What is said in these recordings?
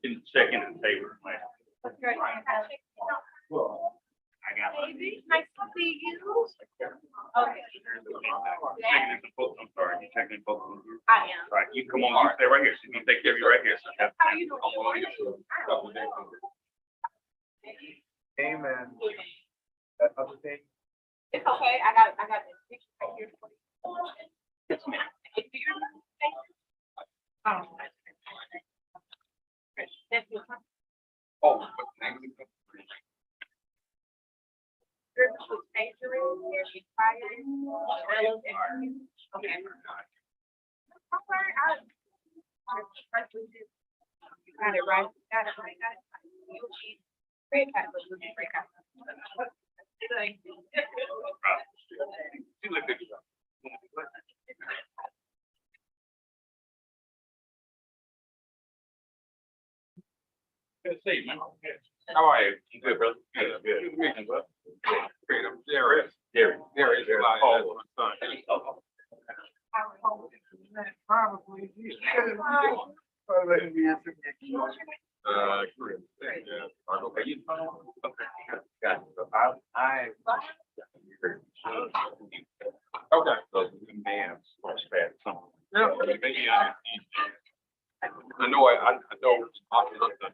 Didn't check into the table. What's your name? I got it. Nice to see you. Okay. Checking in some books, I'm sorry, you checking in books. I am. Right, you come on, you stay right here, she's gonna take care of you right here. So have- How you doing? Amen. That other thing. It's okay. I got this picture right here for you. Yes, ma'am. Um, that's your one. Oh, what's the name of the company? Spiritual sanctuary, there's fire. Okay. All right, got it right. Got it right. Great cat, but great cat. You look good. Good to see you, man. How are you? You good, brother? Good, good. Good meeting, brother. Great, I'm Jerry. Jerry. Jerry. Oh, my son. Probably. Great. Yeah. Okay, you. Okay. Got it. So okay. So, man, sports bad, something. Yeah. Maybe I know. I know.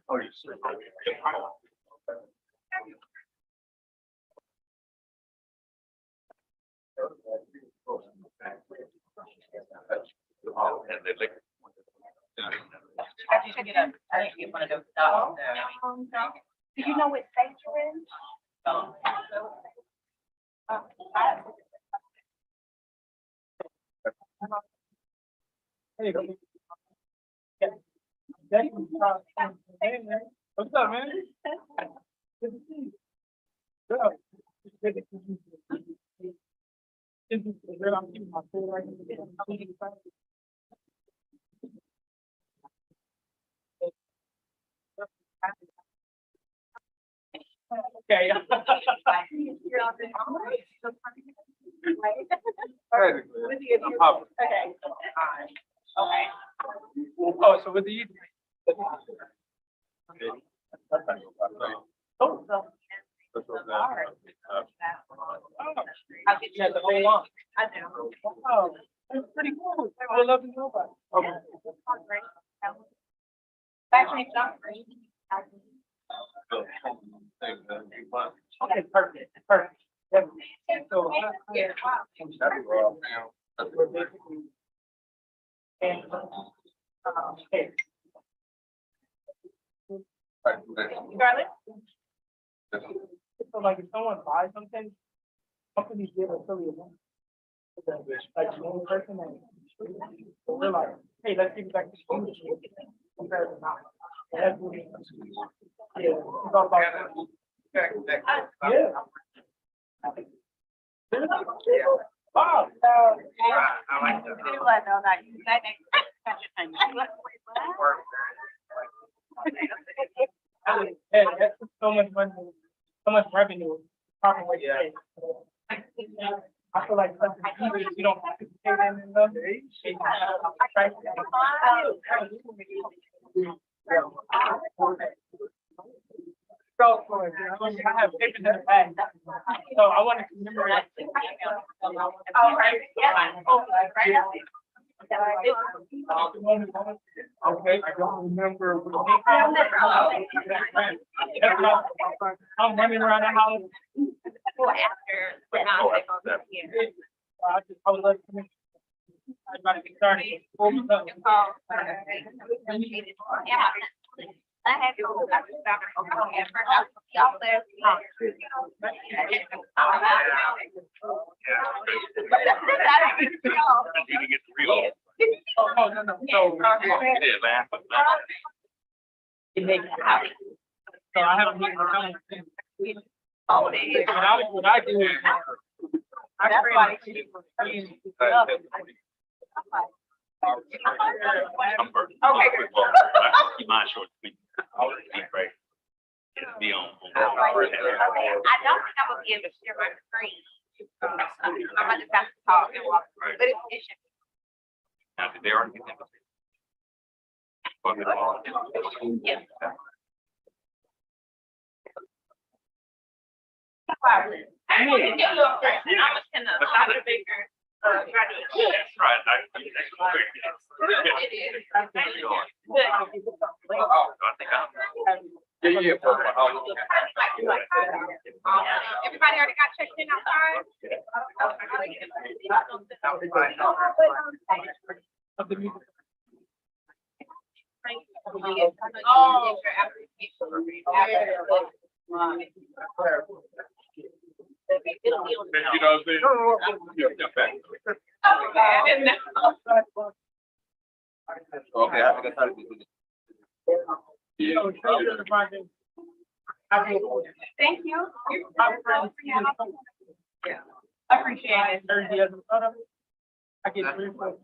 Oh, you see. I didn't get one of those dogs. Do you know what state you're in? Hey, what's up, man? Good to see you. Good. Good to see you. This is the girl I'm keeping my food right here. Okay. I'm popping. Okay. Okay. Oh, so what do you do? Oh, no. I'll get You had the whole on. I do. Oh, that's pretty cool. I would love to know about it. Okay. Actually, it's not free. Okay, perfect, perfect. So, we're basically, and, okay. Scarlett? So like if someone buys something, companies give affiliate money. Like one person and so we're like, hey, let's give it back to the industry compared to now. And that's what it is. Yeah, it's all about. Yeah. Wow. I like that. No, not you. Hey, that's so much money, so much revenue. Proper way to say it. I feel like something even if you don't have to pay them in the so I have papers in the bag. So I want to commemorate. Okay, I don't remember. I'm running around the house. Well, after, but now I here. I would love to make. I'm about to get started. I had to go back to y'all there. You can get the real. Oh, no. So, Yeah, laugh. it makes it happen. So I haven't been to Oh, it is. what I do is I create I'm burning. Okay. Keep mine short, sweet. Right. It'll be on. I don't think I'm gonna be able to share my screen. I'm gonna just have to talk and walk, but it should. Now, did they already get that? Yeah. I want to get a little fresh, and I'm just gonna, bigger. That's right. It is. I think Yeah. Everybody already got checked in outside? Of the music. Oh, your application. You know what I'm saying? Yeah, back. Okay, I didn't know. Okay, I got time to do this. Yeah. So, thank you, everybody. Thank you. I'm friends. Yeah. Appreciate it. Thursday as a thought of it. I get 3 points.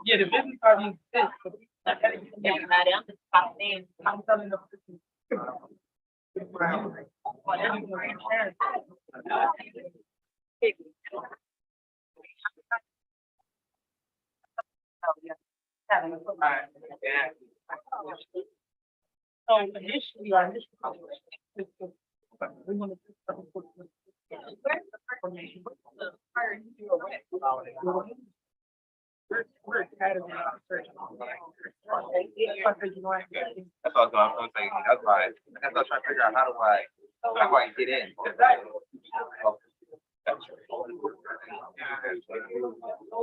Yeah, the business card needs this. Everybody, I'm just popping in. I'm telling them. So initially, our initial is to, we want to. We're academy research. That's what I was saying. That's why I was trying to figure out how do I get in?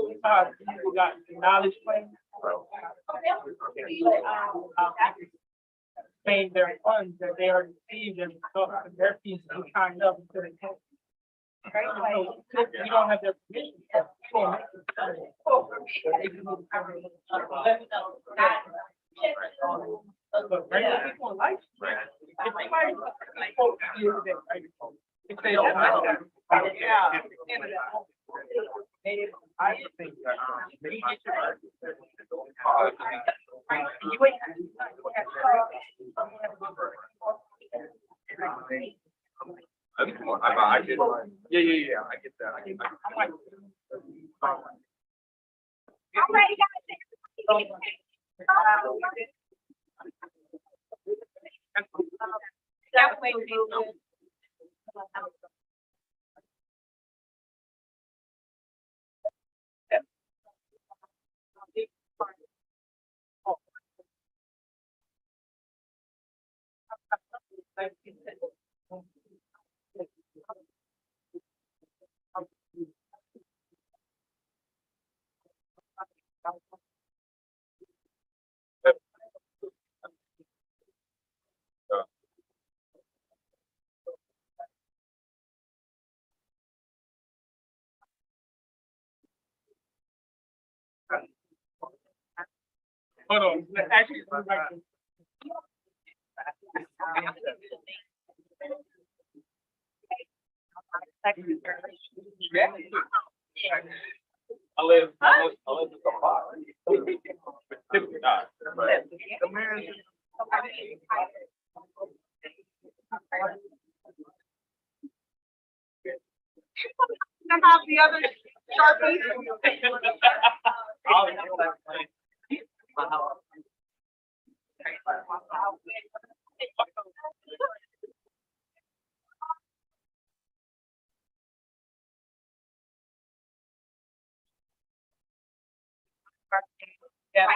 You got the knowledge plan. Paying their funds that they already received and so their fees to kind of until they can. So you don't have their permission. But regular people like. If somebody if they don't like that. I think that I get yeah. I get that. I get that. I'm ready, guys. That way, hold on, actually, Unless it's a bar. Typically not. About the other Sharpies. Yeah.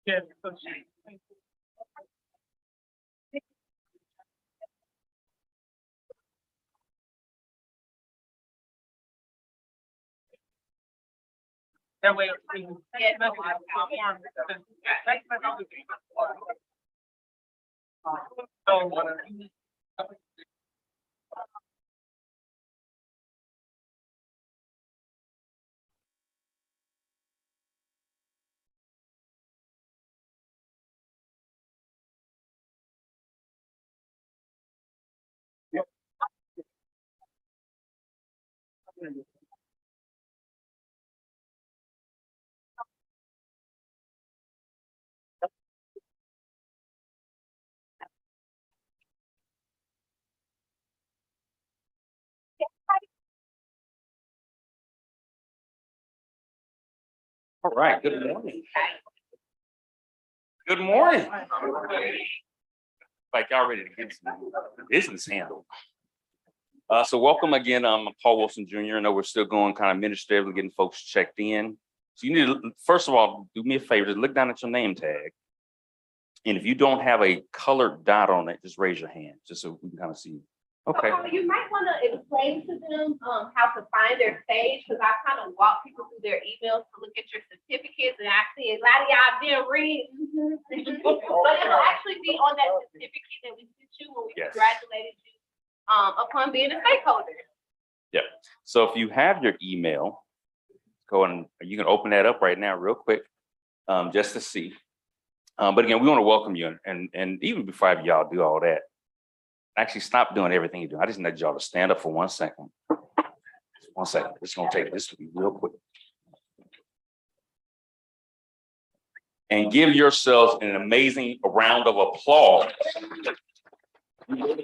Yeah, so that way, we can text message form, text message. So, All right, good morning. Good morning. Like y'all ready to get some business handled. So welcome again. I'm Paul Wilson Jr. I know we're still going kind of administratively getting folks checked in. So you need to, first of all, do me a favor, just look down at your name tag. And if you don't have a colored dot on it, just raise your hand, just so we can kind of see. Okay. So, you might want to explain to them how to find their stage, because I kind of walk people through their emails to look at your certificates, and I see a lot of y'all didn't read. But it'll actually be on that certificate that we sent you when we Yes. congratulated you upon being a stakeholder. Yeah. So if you have your email, go and you can open that up right now real quick, just to see. But again, we want to welcome you, and even before I have y'all do all that, actually stop doing everything you do. I just need y'all to stand up for 1 second. Just 1 second. It's gonna take this to be real quick. And give yourselves an amazing round of applause. Look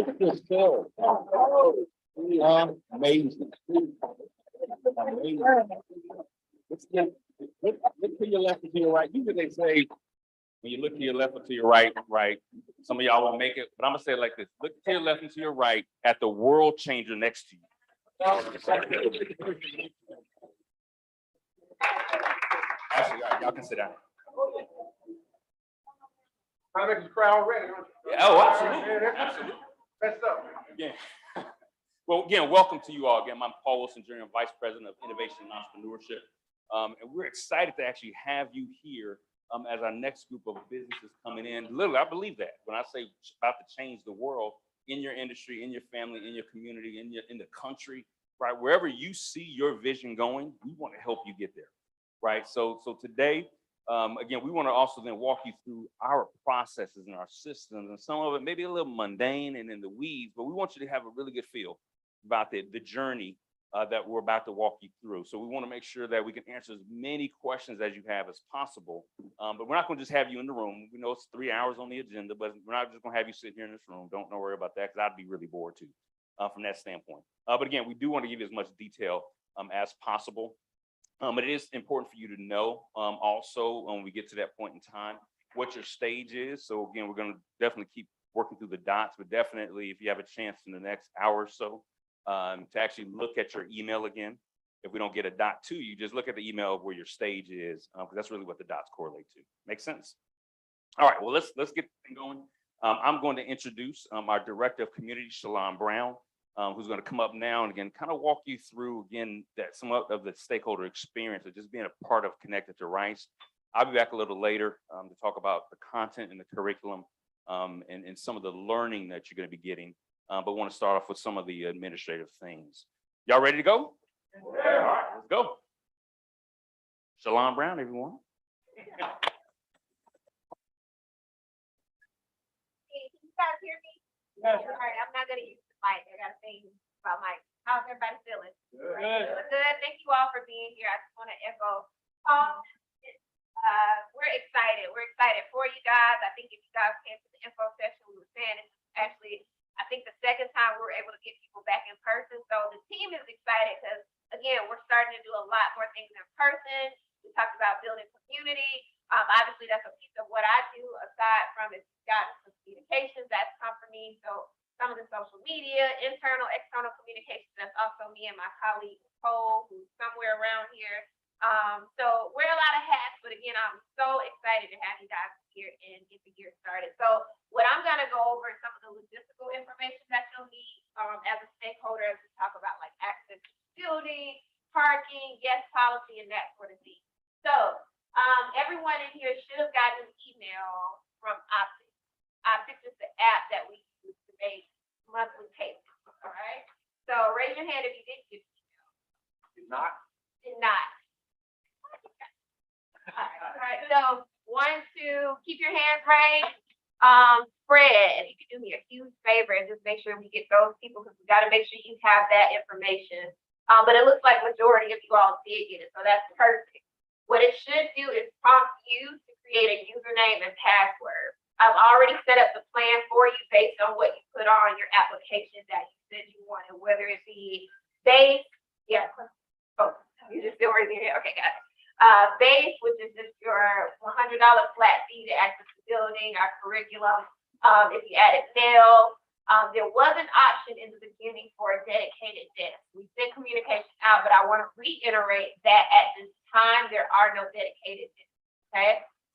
at this film. Amazing. Amazing. Look to your left and to your right. Usually they say, when you look to your left or to your right, some of y'all won't make it, but I'm gonna say it like this. Look to your left and to your right at the world changer next to you. Actually, y'all can sit down. I make the crowd ready. Yeah, oh, absolutely. Absolutely. That's up. Yeah. Well, again, welcome to you all. Again, I'm Paul Wilson Jr., Vice President of Innovation and Entrepreneurship. And we're excited to actually have you here as our next group of businesses coming in. Literally, I believe that when I say about to change the world in your industry, in your family, in your community, in the country, right? Wherever you see your vision going, we want to help you get there, right? So today, again, we want to also then walk you through our processes and our systems, and some of it may be a little mundane and in the weeds, but we want you to have a really good feel about the journey that we're about to walk you through. So we want to make sure that we can answer as many questions as you have as possible. But we're not going to just have you in the room. We know it's 3 hours on the agenda, but we're not just going to have you sit here in this room. Don't worry about that, because I'd be really bored too from that standpoint. But again, we do want to give you as much detail as possible. But it is important for you to know also when we get to that point in time what your stage is. So again, we're going to definitely keep working through the dots, but definitely if you have a chance in the next hour or so to actually look at your email again. If we don't get a dot to you, just look at the email of where your stage is, because that's really what the dots correlate to. Make sense? All right, well, let's get the thing going. I'm going to introduce our Director of Community, Shalon Brown, who's going to come up now and again kind of walk you through again that some of the stakeholder experience of just being a part of Connected to Rice. I'll be back a little later to talk about the content and the curriculum and some of the learning that you're going to be getting. But want to start off with some of the administrative things. Y'all ready to go? Yeah. All right, let's go. Shalon Brown, everyone. Can you guys hear me? Yes. All right, I'm not gonna use the mic. I gotta think about mic. How's everybody feeling? Good. Good. Thank you all for being here. I just want to echo Paul. We're excited. We're excited for you guys. I think if you guys came to the info session, we were saying it's actually, I think the second time we were able to get people back in person. So the team is excited because, again, we're starting to do a lot more things in person. We talked about building community. Obviously, that's a piece of what I do, aside from it's got some communications, that's come from me. So some of the social media, internal, external communications, that's also me and my colleague, Cole, who's somewhere around here. So wear a lot of hats, but again, I'm so excited to have you guys here and get the year started. So what I'm gonna go over is some of the logistical information that you'll need as a stakeholder as we talk about like access to building, parking, guest policy, and that sort of thing. So everyone in here should have gotten an email from Optics. Optics is the app that we use to make monthly payments. All right. So raise your hand if you didn't get the email. Did not. Did not. All right, so 1, 2, keep your hands raised. Fred, if you could do me a huge favor and just make sure we get those people, because we got to make sure you have that information. But it looks like majority of you all did get it, so that's perfect. What it should do is prompt you to create a username and password. I've already set up the plan for you based on what you put on your application that you said you wanted, whether it be base, yeah. Oh, you just still raising your hand, okay, got it. Base, which is just your $100 flat fee to access the building, our curriculum. If you added mail, there was an option in the beginning for a dedicated desk. We sent communication out, but I want to reiterate that at this time, there are no dedicated desks, okay?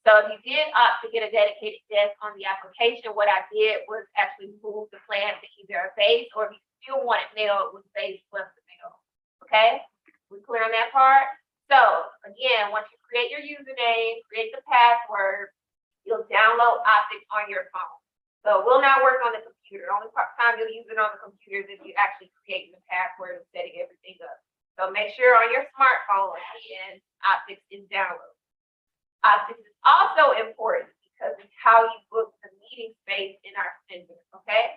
So if you did opt to get a dedicated desk on the application, what I did was actually move the plan to either a base, or if you still want it mail, it was base plus the mail, okay? We clear on that part? So again, once you create your username, create the password, you'll download Optics on your phone. So it will not work on the computer. The only time you'll use it on the computer is if you actually create the password and setting everything up. So make sure on your smartphone, again, Optics is downloaded. Optics is also important because it's how you book the meeting space in our center, okay?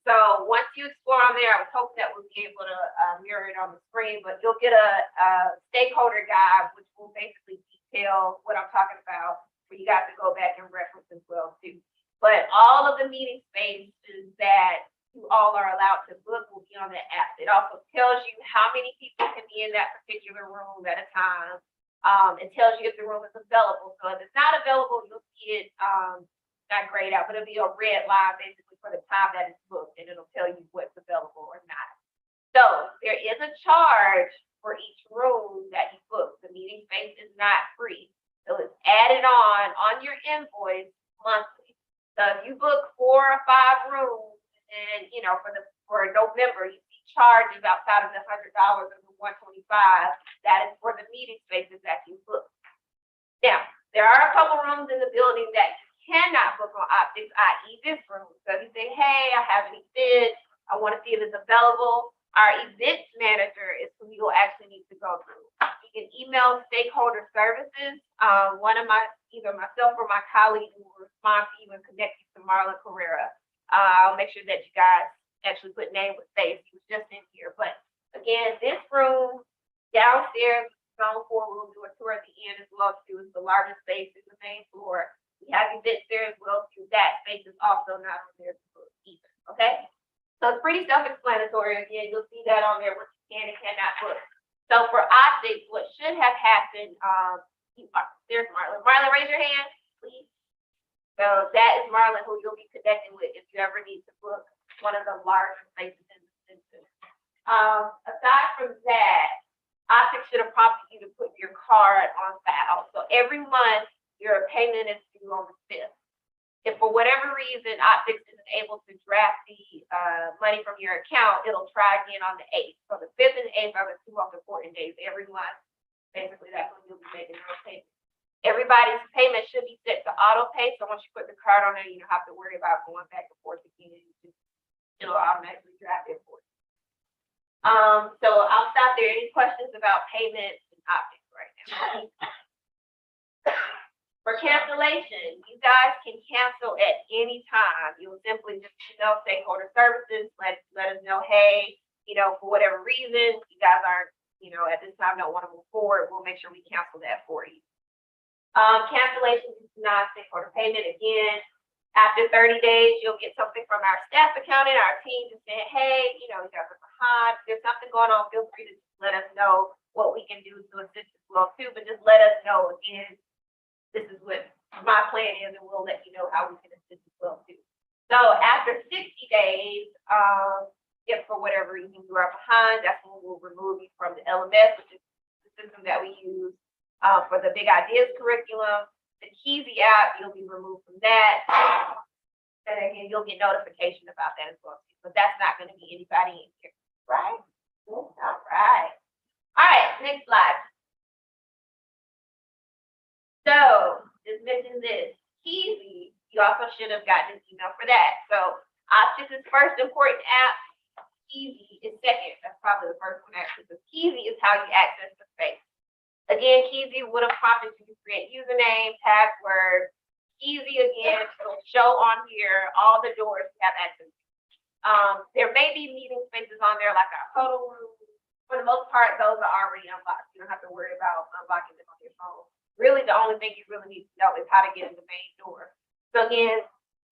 So once you explore on there, I was hoping that we'll be able to mirror it on the screen, but you'll get a stakeholder guide, which will basically detail what I'm talking about, for you guys to go back and reference as well too. But all of the meeting spaces that you all are allowed to book will be on the app. It also tells you how many people can be in that particular room at a time. It tells you if the room is available. So if it's not available, you'll see it not grayed out, but it'll be a red line basically for the time that it's booked, and it'll tell you what's available or not. So there is a charge for each room that you book. The meeting space is not free. So it's added on your invoice monthly. So if you book 4 or 5 rooms, and for November, you see charges outside of the $100 or the $125, that is for the meeting spaces that you book. Now, there are a couple rooms in the building that you cannot book on Optics, i.e. this room. So if you say, hey, I have an event, I want to see if it's available, our events manager is who you'll actually need to go through. You can email stakeholder services. Either myself or my colleague will respond to you and connect you to Marlon Carrera. I'll make sure that you guys actually put name with face. He was just in here. But again, this room downstairs, zone 4, we'll do a tour at the end as well too. It's the largest space in the main floor. We have events there as well too. That space is also not on there either. Okay? So it's pretty self-explanatory. Again, you'll see that on there what you can and cannot book. So for Optics, what should have happened, there's Marlon. Marlon, raise your hand, please. So that is Marlon, who you'll be connecting with if you ever need to book one of the larger places in the center. Aside from that, Optics should have prompted you to put your card on file. So every month, your payment is due on the 5th. If for whatever reason Optics isn't able to draft the money from your account, it'll try again on the 8th. So the 5th and 8th are the 2 most important days every month. Basically, that's when you'll be making those payments. Everybody's payment should be set to auto pay. So once you put the card on there, you don't have to worry about going back and forth again. It'll automatically draft it for you. So I'll stop there. Any questions about payments and Optics right now? For cancellation, you guys can cancel at any time. You'll simply just email stakeholder services, let us know, hey, for whatever reason, you guys aren't, at this time don't want to move forward. We'll make sure we cancel that for you. Cancellation is non-stakeholder payment. Again, after 30 days, you'll get something from our staff accountant, our team, just saying, hey, you guys are behind. If there's something going on, feel free to let us know what we can do to assist as well too. But just let us know again. This is what my plan is, and we'll let you know how we can assist as well too. So after 60 days, if for whatever reason you are behind, that's when we'll remove you from the LMS, which is the system that we use for the Big Ideas curriculum. The Keezy app, you'll be removed from that. And again, you'll get notification about that as well too. But that's not going to be anybody in here, right? All right. All right, next slide. So, just mention this, Keezy, you also should have gotten an email for that. So, Optics is first important app, Keezy is second. That's probably the first one actually, because Keezy is how you access the space. Again, Keezy would have prompted you to create username, password. Keezy, again, will show on here all the doors you have access to. There may be meeting spaces on there like our photo room. For the most part, those are already unlocked. You don't have to worry about unlocking them on your phone. Really, the only thing you really need to know is how to get in the main door. So again,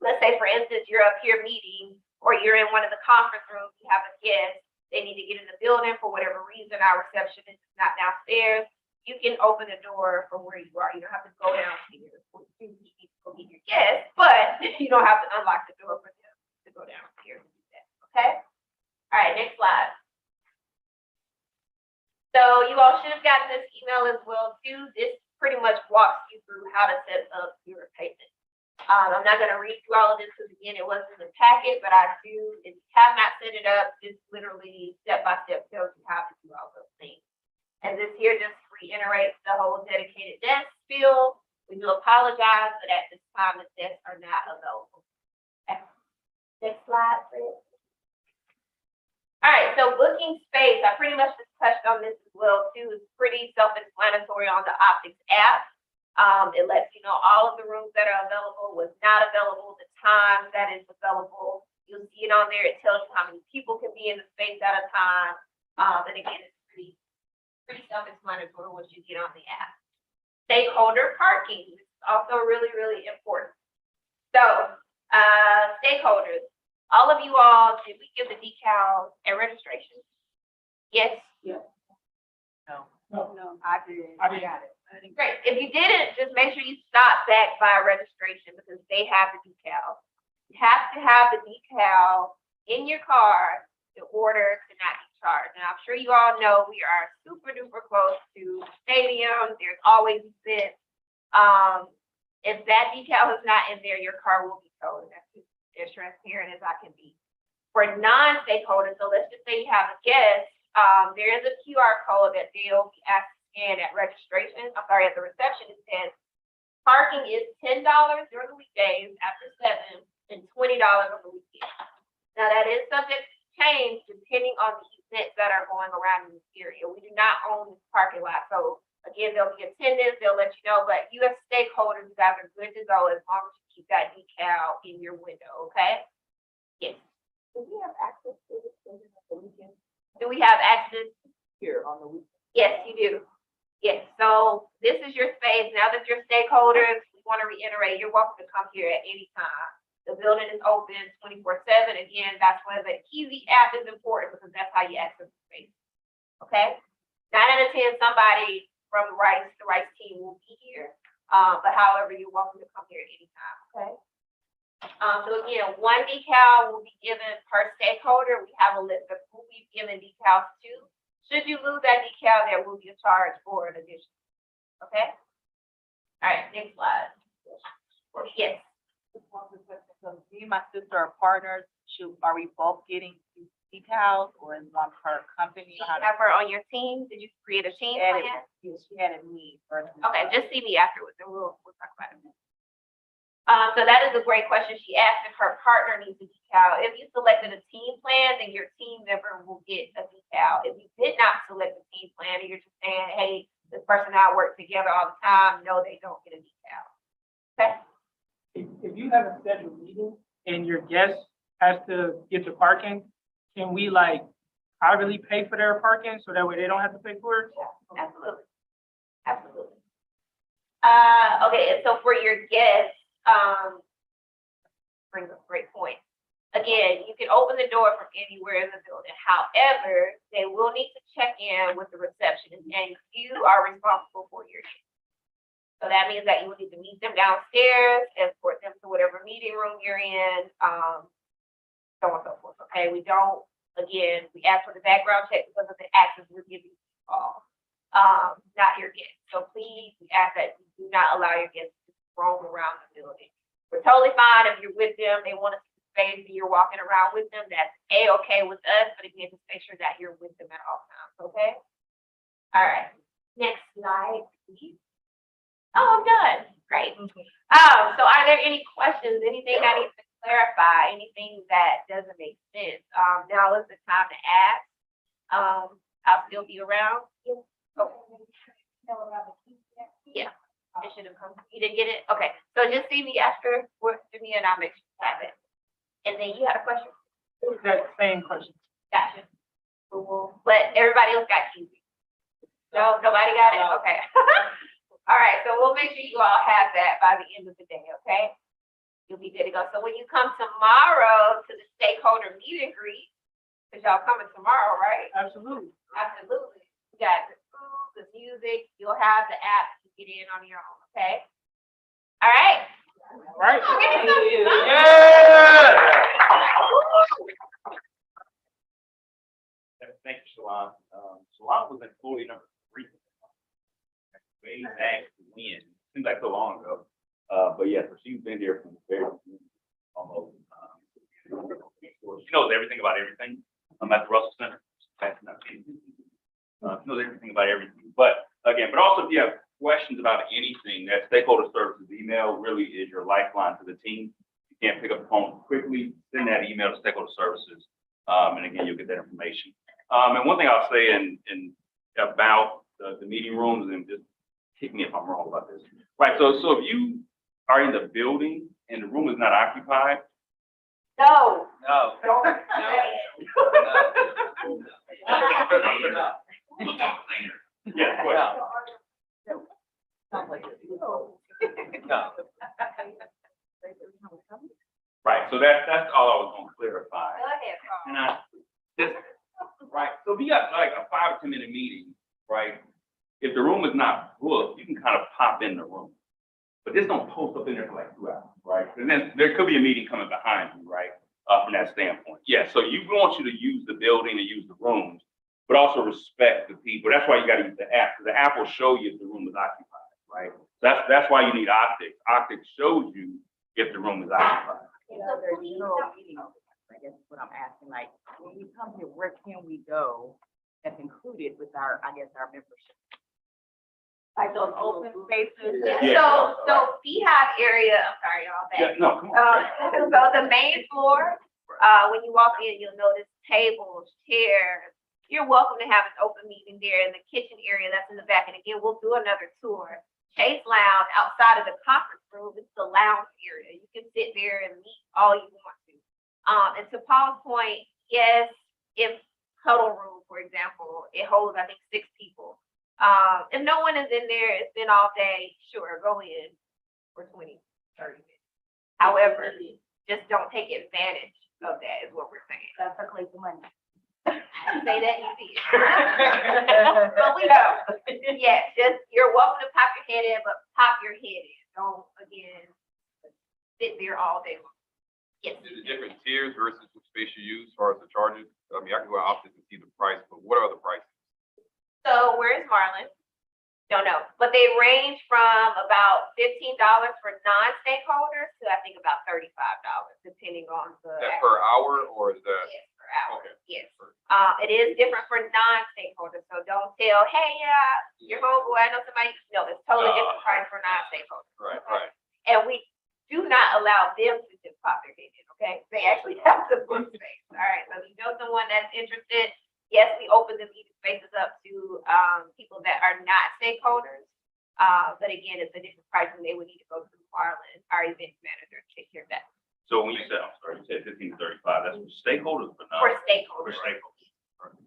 let's say for instance, you're up here meeting, or you're in one of the conference rooms, you have a guest, they need to get in the building for whatever reason, our receptionist is not downstairs, you can open the door from where you are. You don't have to go downstairs. You need to go get your guests, but you don't have to unlock the door for them to go downstairs and do that. Okay? All right, next slide. So you all should have gotten this email as well too. This pretty much walks you through how to set up your payment. I'm not going to read through all of this because again, it wasn't in the packet, but I do, if you have not set it up, this literally step-by-step tells you how to do all those things. And this here just reiterates the whole dedicated desk spiel. We do apologize, but at this time, the desks are not available. Okay. Next slide, please. All right, so booking space, I pretty much just touched on this as well too. It's pretty self-explanatory on the Optics app. It lets you know all of the rooms that are available, what's not available, the time that is available. You'll see it on there. It tells you how many people can be in the space at a time. And again, it's pretty self-explanatory once you get on the app. Stakeholder parking is also really, really important. So, stakeholders, all of you all, did we give the decals at registration? Yes? No, I did. I didn't. got it. Great. If you didn't, just make sure you stop back by registration because they have the decal. You have to have the decal in your car in order to not be charged. And I'm sure you all know we are super duper close to stadiums. There's always events. If that decal is not in there, your car will be towed. That's just as transparent as I can be. For non-stakeholders, so let's just say you have a guest, there is a QR code that they'll be asked to scan at registration. I'm sorry, at the reception. It says parking is $10 during the weekdays after 7 and $20 on the weekend. Now that is subject to change depending on the events that are going around in this area. We do not own this parking lot, so again, there'll be attendance. They'll let you know, but you as stakeholders, you guys are good to go as long as you keep that decal in your window. Okay? Yes. Do we have access to this building on the weekend? Do we have access? Here on the weekend? Yes, you do. Yes, so this is your space. Now that you're stakeholders, we want to reiterate, you're welcome to come here at any time. The building is open 24/7. Again, that's why the Easy app is important because that's how you access the space. Okay? 9 out of 10, somebody from the rights team will be here. But however, you're welcome to come here at any time. Okay? So again, 1 decal will be given per stakeholder. We have a list of who we've given decals to. Should you lose that decal, there will be a charge for an addition. Okay? All right, next slide. Yes. So me and my sister are partners. Are we both getting decals or is one per company? Do you have her on your team? Did you create a team plan? She added me first. Okay, just see me afterwards and we'll talk about it. So that is a great question. She asked if her partner needs a decal. If you selected a team plan, then your team member will get a decal. If you did not select a team plan and you're just saying, hey, this person and I work together all the time, no, they don't get a decal. Okay? If you have a scheduled meeting and your guest has to get the parking, can we like privately pay for their parking so that way they don't have to pay for it? Absolutely. Absolutely. Okay, and so for your guests, brings up a great point. Again, you can open the door from anywhere in the building. However, they will need to check in with the receptionist and you are responsible for your guests. So that means that you will need to meet them downstairs, escort them to whatever meeting room you're in, so on and so forth. Okay, we don't, again, we ask for the background check because of the access we're giving you all, not your guests. So please, we ask that you do not allow your guests to roam around the building. We're totally fine if you're with them, they want to see the space, and you're walking around with them, that's A-okay with us, but again, just make sure that you're with them at all times, okay? All right, next slide, please. Oh, I'm done. Great. So are there any questions? Anything I need to clarify? Anything that doesn't make sense? Now is the time to ask. I'll still be around. Yeah, it should have come. You didn't get it? Okay. So just see me after work to me and I'll make sure you have it. And then you had a question? That same question. Gotcha. But everybody else got easy. No, nobody got it? Okay. All right, so we'll make sure you all have that by the end of the day, okay? you'll be good to go. So when you come tomorrow to the stakeholder meet and greet, because y'all coming tomorrow, right? Absolutely. Absolutely. You got the food, the music, you'll have the app to get in on your own, okay? All right? Right. Thank you, Shalon. Shalon was employee number 3. Way back when, seems like so long ago. But yeah, so she's been here from the very beginning, almost. She knows everything about everything. I'm at the Russell Center. She knows everything about everything. But again, but also if you have questions about anything, that stakeholder services email really is your lifeline to the team. You can't pick up the phone quickly, send that email to stakeholder services. And again, you'll get that information. And one thing I'll say in about the meeting rooms, and just kick me if I'm wrong about this. Right, so if you are in the building and the room is not occupied, No. No. Don't. yeah, question. No. Right, so that's all I was gonna clarify. Go ahead, Carl. And just, right, so if you got like a 5 or 10 minute meeting, right? If the room is not booked, you can kind of pop in the room. But just don't post up in there for like 2 hours, right? And then there could be a meeting coming behind you, right? From that standpoint. Yeah, so we want you to use the building and use the rooms, but also respect the people. That's why you gotta use the app, because the app will show you if the room is occupied, right? That's why you need optics. Optics shows you if the room is occupied. In other general meetings, I guess what I'm asking, like, when we come here, where can we go that's included with our, I guess, our membership? Like those open spaces? Yeah. So Beehive area, I'm sorry, y'all back. Yeah, no, come on. So the main floor, when you walk in, you'll notice tables, chairs. You're welcome to have an open meeting there in the kitchen area that's in the back. And again, we'll do another tour. Chase Lounge outside of the conference room, it's the lounge area. You can sit there and meet all you want to. And to Paul's point, yes, if huddle room, for example, it holds, I think, 6 people. If no one is in there, it's been all day, sure, go in for 20, 30 minutes. However, just don't take advantage of that is what we're saying. That's a place of money. Say that you did. But we know. Yes, just, you're welcome to pop your head in, but pop your head in. Don't, again, sit there all day long. Yes. Is it different tiers versus what space you use as far as the charges? I mean, I can go out and see the price, but what are the prices? So where's Marlon? Don't know, but they range from about $15 for non-stakeholders to I think about $35, depending on the. Is that per hour or is that? Yes, per hour, Okay. yes. It is different for non-stakeholders, so don't tell, hey, your homeboy, I know somebody, no, it's totally different price for non-stakeholders. Right, right. And we do not allow them to just pop their head in, okay? They actually have to book space, all right? So if you know someone that's interested, yes, we open the meeting spaces up to people that are not stakeholders. But again, it's a different price and they would need to go through Marlon, our event manager, to take care of that. So when you said, I'm sorry, you said 15 to 35, that's for stakeholders, but not For for stakeholders. stakeholders.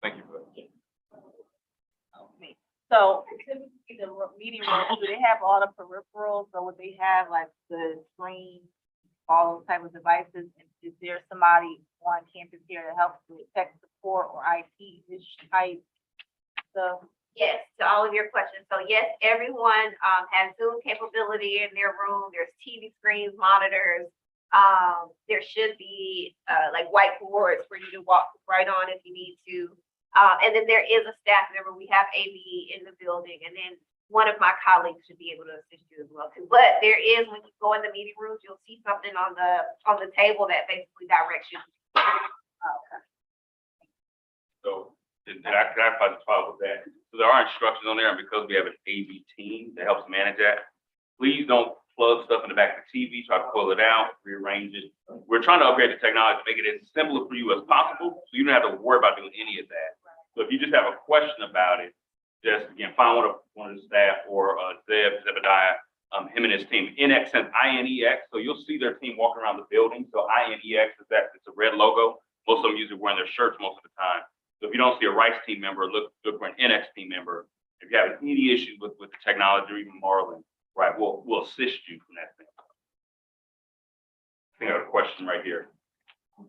Thank you for that. So, typically the meeting room, do they have all the peripherals, or would they have like the screen, all those type of devices? And is there somebody on campus here to help with tech support or IT-ish type stuff? Yes, to all of your questions. So yes, everyone has Zoom capability in their room. There's TV screens, monitors. There should be like whiteboards for you to walk right on if you need to. And then there is a staff member. We have AV in the building, and then one of my colleagues should be able to assist you as well too. But there is, when you go in the meeting rooms, you'll see something on the table that basically directs you. So, and I probably follow with that. So there are instructions on there, and because we have an AV team that helps manage that, please don't plug stuff in the back of the TV, try to pull it out, rearrange it. We're trying to upgrade the technology to make it as simple for you as possible, so you don't have to worry about doing any of that. So if you just have a question about it, just again, find one of the staff or Zebediah, him and his team. NX and INEX, so you'll see their team walking around the building. So INEX is that, it's a red logo. Most of them usually wearing their shirts most of the time. So if you don't see a Rice team member, look for an NX team member. If you have any issues with the technology or even Marlon, right, we'll assist you from that standpoint. think I have a question right here.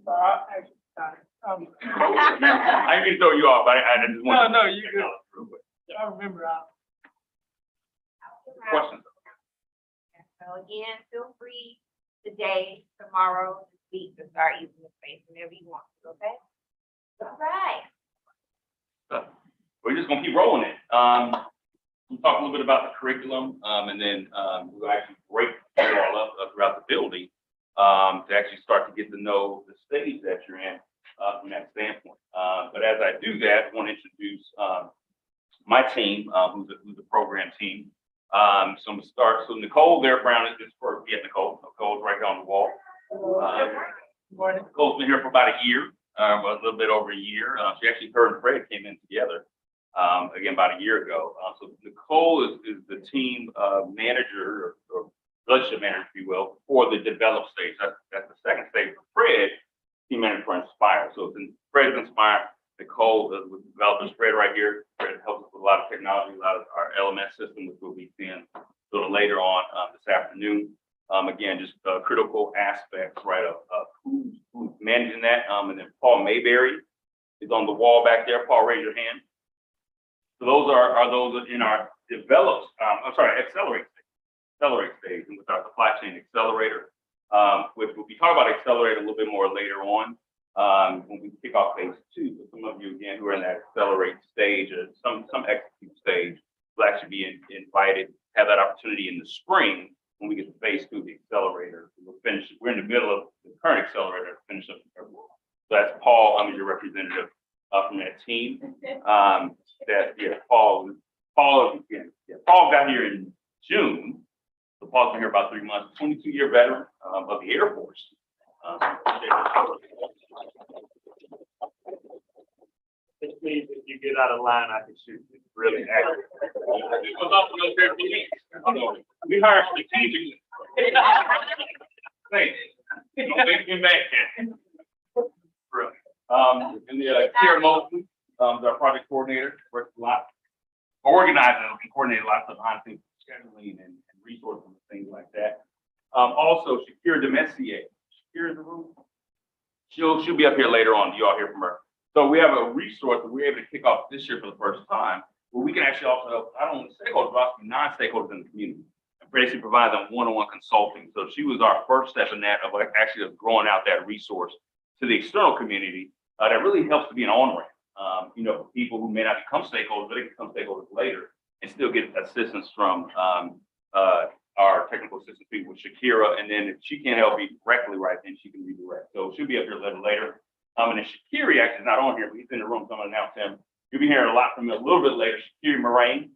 So I actually got it. I didn't throw you off, but I just want. No, you good. I remember, Questions? So again, feel free today, tomorrow, this week to start using the space whenever you want to, okay? All right. We're just gonna keep rolling it. We'll talk a little bit about the curriculum, and then, we'll actually break it all up throughout the building, to actually start to get to know the stage that you're in, from that standpoint. But as I do that, I want to introduce, my team, who's the program team. So I'm gonna start, so Nicole there, Brown, is for, yeah, Nicole's right here on the wall. Nicole's been here for about a year, a little bit over a year. She actually, her and Fred came in together, again, about a year ago. So Nicole is the team manager or relationship manager, if you will, for the develop stage. That's the second stage. For Fred, team manager for Inspire. So it's Fred is Inspire. Nicole with developers. Fred right here. Fred helps us with a lot of technology, a lot of our LMS system, which we'll be seeing a little later on this afternoon. Again, just critical aspects, right, of who's managing that. And then Paul Mayberry is on the wall back there. Paul, raise your hand. So those are those in our accelerate stage, and with our supply chain accelerator, which we'll be talking about accelerator a little bit more later on, when we kick off phase 2. So some of you again who are in that accelerate stage or some execute stage will actually be invited, have that opportunity in the spring when we get to phase 2 of the accelerator. We're in the middle of the current accelerator, finish up in February. So that's Paul, I'm your representative from that team. Paul got here in June. So Paul's been here about 3 months, 22-year veteran of the Air Force. Please, if you get out of line, I can shoot you. Really accurate. We hire strategically. Thanks. Don't make me mad. Really. And then Kira Mosley, is our project coordinator, works a lot, organizing and coordinating lots of behind the scenes scheduling and resources and things like that. Also, Shakira Demessier. Shakira in the room. She'll be up here later on. You all hear from her. So we have a resource that we're able to kick off this year for the first time, where we can actually also help not only stakeholders, but also non-stakeholders in the community, and basically provide them one-on-one consulting. So she was our first step in that of actually growing out that resource to the external community that really helps to be an on-ramp. For people who may not become stakeholders, but they can become stakeholders later and still get assistance from our technical assistance people with Shakira. And then if she can't help you directly, right, then she can redirect. So she'll be up here a little later. And then Shakiri actually is not on here, but he's in the room, so I'm gonna announce him. You'll be hearing a lot from him a little bit later. Shakiri Moraine,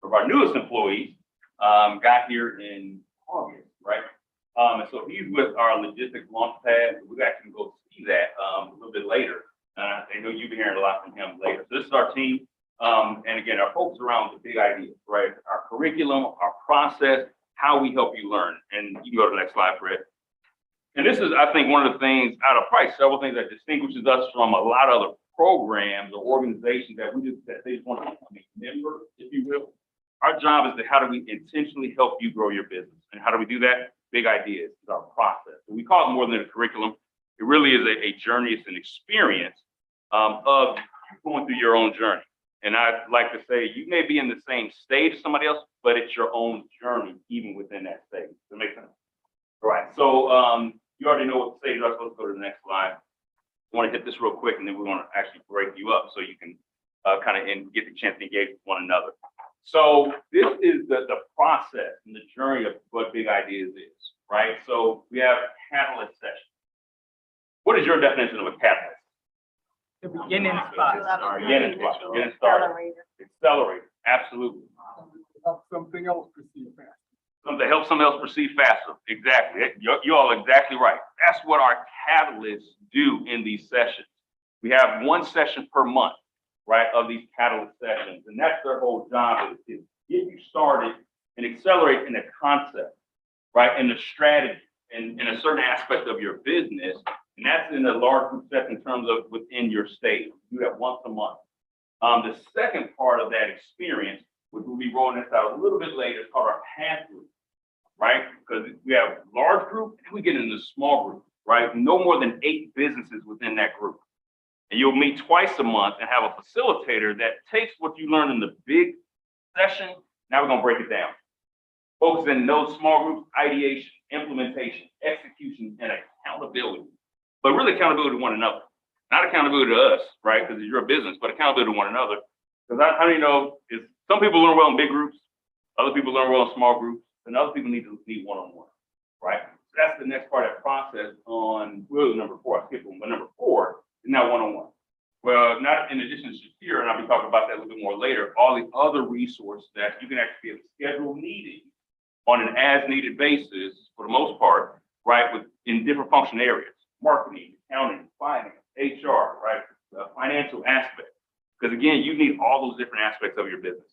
of our newest employees, got here in August, right? And so he's with our logistics launch pad. We're actually going to go see that a little bit later. I know you'll be hearing a lot from him later. So this is our team. And again, our focus around the big ideas, right? Our curriculum, our process, how we help you learn. And you can go to the next slide, Fred. And this is, I think, one of the things out of price, several things that distinguishes us from a lot of other programs or organizations that they just want to be member, if you will. Our job is how do we intentionally help you grow your business? And how do we do that? Big ideas is our process. And we call it more than a curriculum. It really is a journey. It's an experience of going through your own journey. And I'd like to say you may be in the same stage as somebody else, but it's your own journey, even within that stage. Does that make sense? All right. So you already know what the stage is. Let's go to the next slide. I want to hit this real quick, and then we want to actually break you up so you can kind of get the chance to engage with one another. So this is the process and the journey of what big ideas is, right? So we have catalyst session. What is your definition of a catalyst? The beginning spot. Beginning started. Accelerator. Absolutely. Help something else proceed faster. To help someone else proceed faster. Exactly. You're all exactly right. That's what our catalysts do in these sessions. We have one session per month, right, of these catalyst sessions. And that's their whole job is get you started and accelerate in the concept, right, and the strategy in a certain aspect of your business. And that's in a large group set in terms of within your state. You do that once a month. The second part of that experience, which we'll be rolling this out a little bit later, is called our pathway. right? Because we have large group and we get into small group, right? No more than 8 businesses within that group. And you'll meet twice a month and have a facilitator that takes what you learn in the big session. Now we're gonna break it down. Focus in those small groups, ideation, implementation, execution, and accountability. But really accountability to one another. Not accountability to us, right? Because you're a business, but accountability to one another. Because how do you know is some people learn well in big groups, other people learn well in small groups, and other people need one-on-one, right? So that's the next part of that process on really number 4. I skipped one, but number 4 is now one-on-one. Well, not in addition to here, and I'll be talking about that a little bit more later, all the other resources that you can actually be able to schedule meetings on an as-needed basis for the most part, right, in different function areas, marketing, accounting, finance, HR, right, the financial aspect. Because again, you need all those different aspects of your business.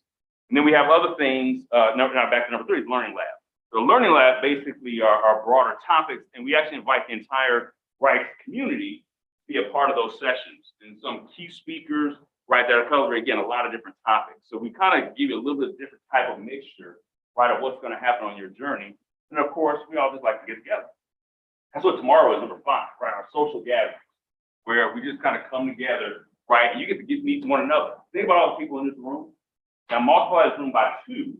And then we have other things, now back to number 3, is Learning Lab. The Learning Lab basically are broader topics, and we actually invite the entire Rice community to be a part of those sessions. And some key speakers, right, that are covering, again, a lot of different topics. So we kind of give you a little bit different type of mixture, right, of what's going to happen on your journey. And of course, we all just like to get together. That's what tomorrow is, number 5, right, our social gatherings, where we just kind of come together, right, and you get to meet one another. Think about all the people in this room. Now multiply this room by 2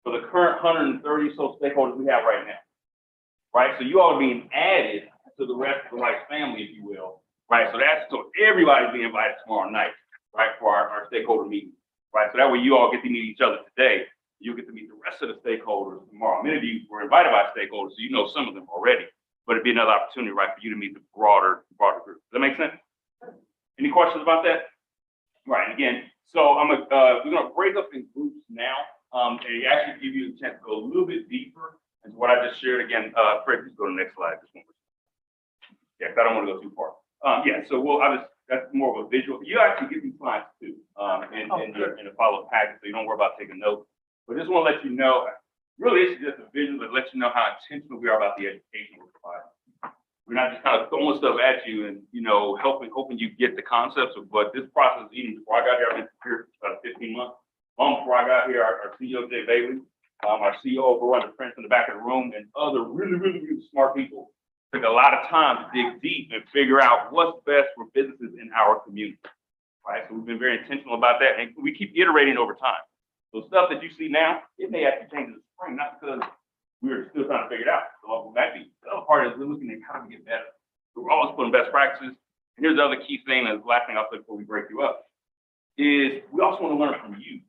for the current 130 so stakeholders we have right now, right? So you all are being added to the rest of the Rice family, if you will, right? So everybody's being invited tomorrow night, right, for our stakeholder meeting, right? So that way you all get to meet each other today. You'll get to meet the rest of the stakeholders tomorrow. Many of you were invited by stakeholders, so you know some of them already, but it'd be another opportunity, right, for you to meet the broader group. Does that make sense? Any questions about that? Right, and again, so we're gonna break up in groups now, and actually give you a chance to go a little bit deeper into what I just shared. Again, Fred, please go to the next slide. This one. Yeah, 'cause I don't want to go too far. Yeah, so that's more of a visual. You actually get these slides too, in the follow-up package, so you don't worry about taking notes. But just want to let you know, really, it's just a visual that lets you know how intentional we are about the education we're providing. We're not just kind of throwing stuff at you and, hoping you get the concepts of, but this process, even before I got here, I've been here about 15 months. Long before I got here, our CEO, Jay Bailey, our CEO over on the friends in the back of the room, and other really, really, really smart people took a lot of time to dig deep and figure out what's best for businesses in our community, right? So we've been very intentional about that, and we keep iterating over time. So stuff that you see now, it may actually change in the spring, not because we're still trying to figure it out. So what that means, the other part is we're looking at how to get better. So we're always putting best practices. And here's the other key thing, and the last thing I'll say before we break you up, is we also want to learn from you.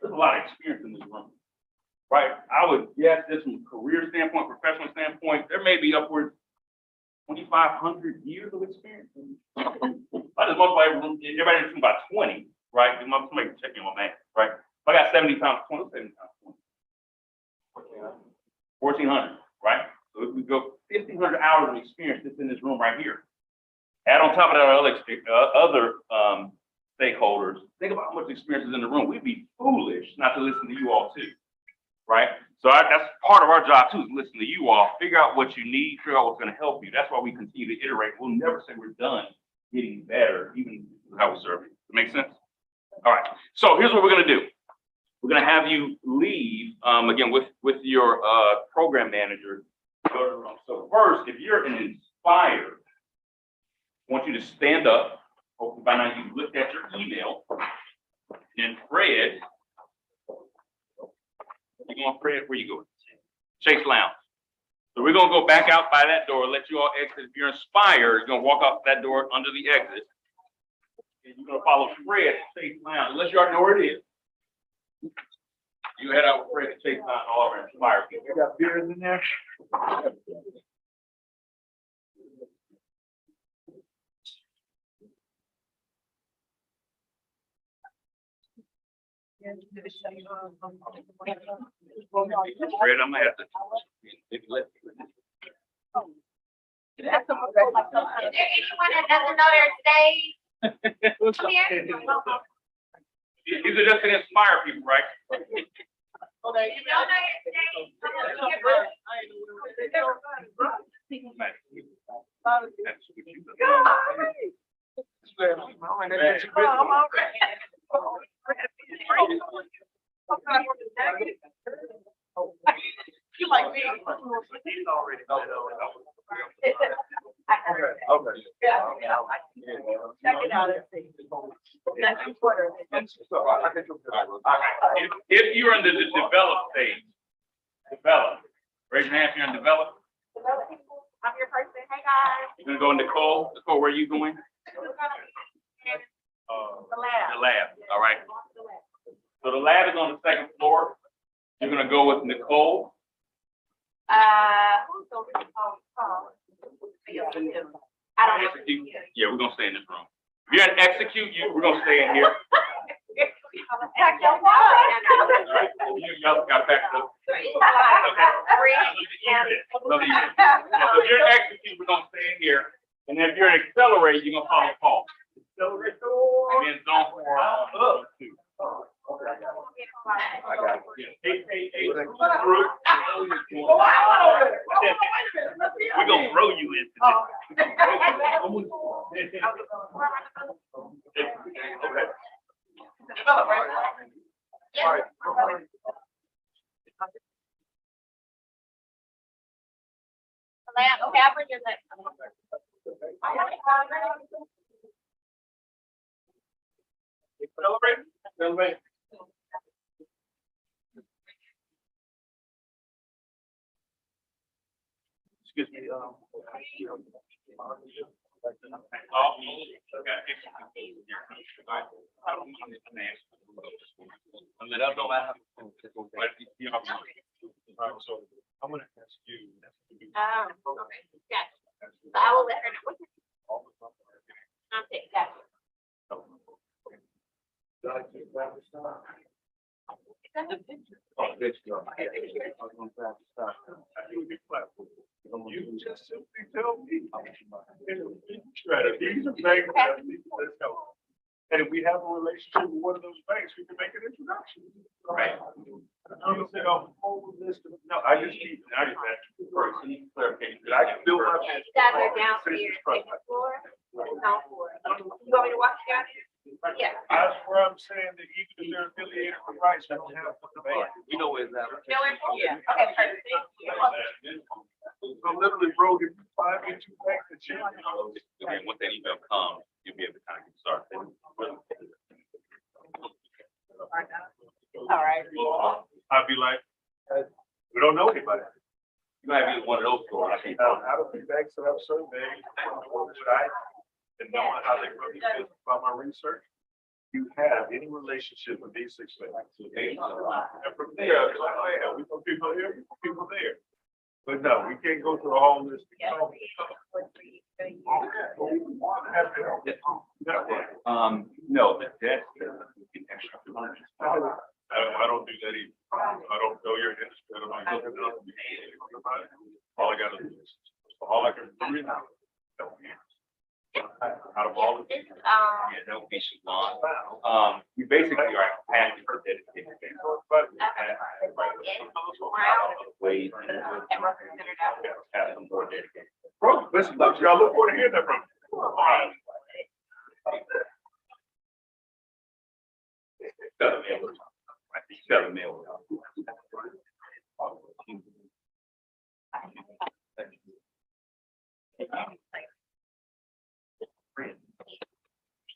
There's a lot of experience in this room, right? I would guess this from a career standpoint, professional standpoint, there may be upwards 2,500 years of experience. I just multiply everybody in the room by 20, right? Somebody can check me on my math, right? If I got 70 times 20, 70 times 20. 1,400, right? So if we go 1,500 hours of experience that's in this room right here. Add on top of that other stakeholders, think about how much experience is in the room. We'd be foolish not to listen to you all too, right? So that's part of our job too, is listen to you all, figure out what you need, figure out what's going to help you. That's why we continue to iterate. We'll never say we're done getting better, even how we serve you. Does that make sense? All right, so here's what we're going to do. We're going to have you leave, again, with your program manager. Go to the room. So first, if you're an inspired, I want you to stand up. Hopefully by now you've looked at your email. And Fred, you're going, Fred, where you going? Chase Lounge. So we're going to go back out by that door, let you all exit. If you're inspired, you're going to walk out that door under the exit. And you're going to follow Fred to Chase Lounge, unless you already know where it is. You head out with Fred and Chase Lounge all over inspired people. You got beers in there? Fred, I'm gonna have to. Is there anyone that doesn't know their stage? Come here. These are just to inspire people, right? You don't know your stage, come over here. He's already. Okay. Check it out and see. That's important. If you're in the develop stage, develop, raise your hand if you're in develop. I'm your person. Hey, guys. You're gonna go in Nicole. Nicole, where are you going? Who's gonna be in The lab. The lab, all right. So the lab is on the second floor. You're gonna go with Nicole. Who's gonna be Paul? I don't know. Execute. Yeah, we're gonna stay in this room. If you're in execute, we're gonna stay in here. Pack your All right, y'all got back to. So if you're in execute, we're gonna stay in here. And if you're in accelerate, you're gonna follow Paul. And then zone 4. I got it. Yeah. 8 group. We're gonna throw you in. Okay. Okay, I'll bring your next. Accelerate. Excuse me, So I'm gonna ask you. Okay, gotcha. So I will let her know. What's your contact? Gotcha. You just simply tell me. These are banks, let's go. And if we have a relationship with one of those banks, we can make an introduction. Right. You say a whole list of, no, I just need first, I need clarification, that I can build my. You guys are downstairs, second floor. No, floor. You want me to walk you down here? Yeah. That's where I'm saying that even if they're affiliated with Rice, I don't have to debate. You know where it's at. You know where? Yeah. Okay, perfect. Thank you. So literally, bro, if you find me 2 banks that you. And once that email comes, you'll be able to kind of get started. All right. I'd be like, we don't know anybody. You might be one of those stores. Out of the banks that I've surveyed, and knowing how they really feel about my research, you have any relationship with these 6 banks. And from there, it's like, oh yeah, we put people here, we put people there. But no, we can't go through a whole list. No, that's extra. I don't do that either. I don't know your industry. I don't know. All I gotta do is, all I can do is. Out of all of This, Yeah, that would be Shalon. We basically are passing for dedicated. but Ways. that represented out. Have them more dedicated. bro, listen, look, y'all look forward to hearing that from you. 7 mil. I think 7 mil.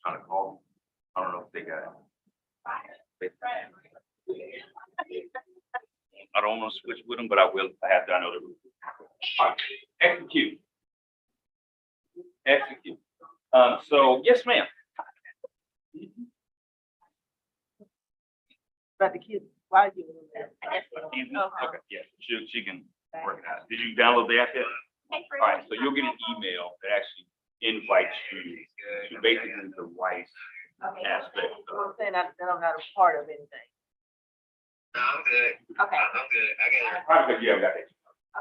Trying to call. I don't know if they got it. I don't want to switch with them, but I will. I have to. I know the route. All right. Execute. Execute. So yes, ma'am. But the kids, why you? Okay, yeah, she can work it out. Did you download the app yet? All right, so you'll get an email that actually invites you to basically the rights aspect. I'm saying that they don't got a part of anything. No, I'm good. Okay. I'm good. I got it. Probably, yeah, we got it.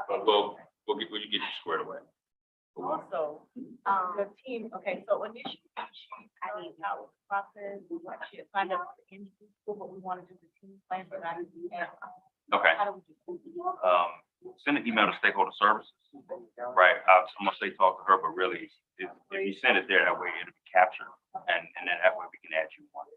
But we'll get you squared away. Also, the team, okay, so initially, I need our process, we want you to find out the industry, what we want to do, the team plan, but I need to have. Okay. How do we do? Send an email to stakeholder services. Right, I'm gonna say talk to her, but really, if you send it there, that way it'll be captured, and then that way we can add you on.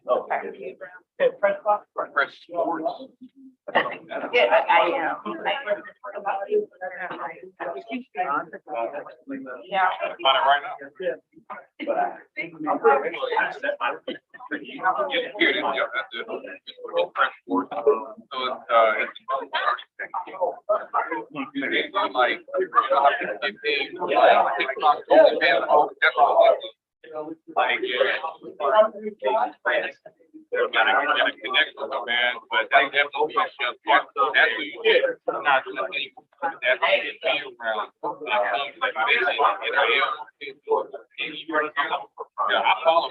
Okay. Okay, press box. Press sports. Yeah, I am. Yeah. Right now. Yeah. Here it is, yeah, that's it. It's press sports. So it's, it's like, it is like, that's all it is. Like, yeah. Gotta connect with them, man, but that's definitely a chef. That's what you get. Not just any, that's what you get around. Yeah, I follow.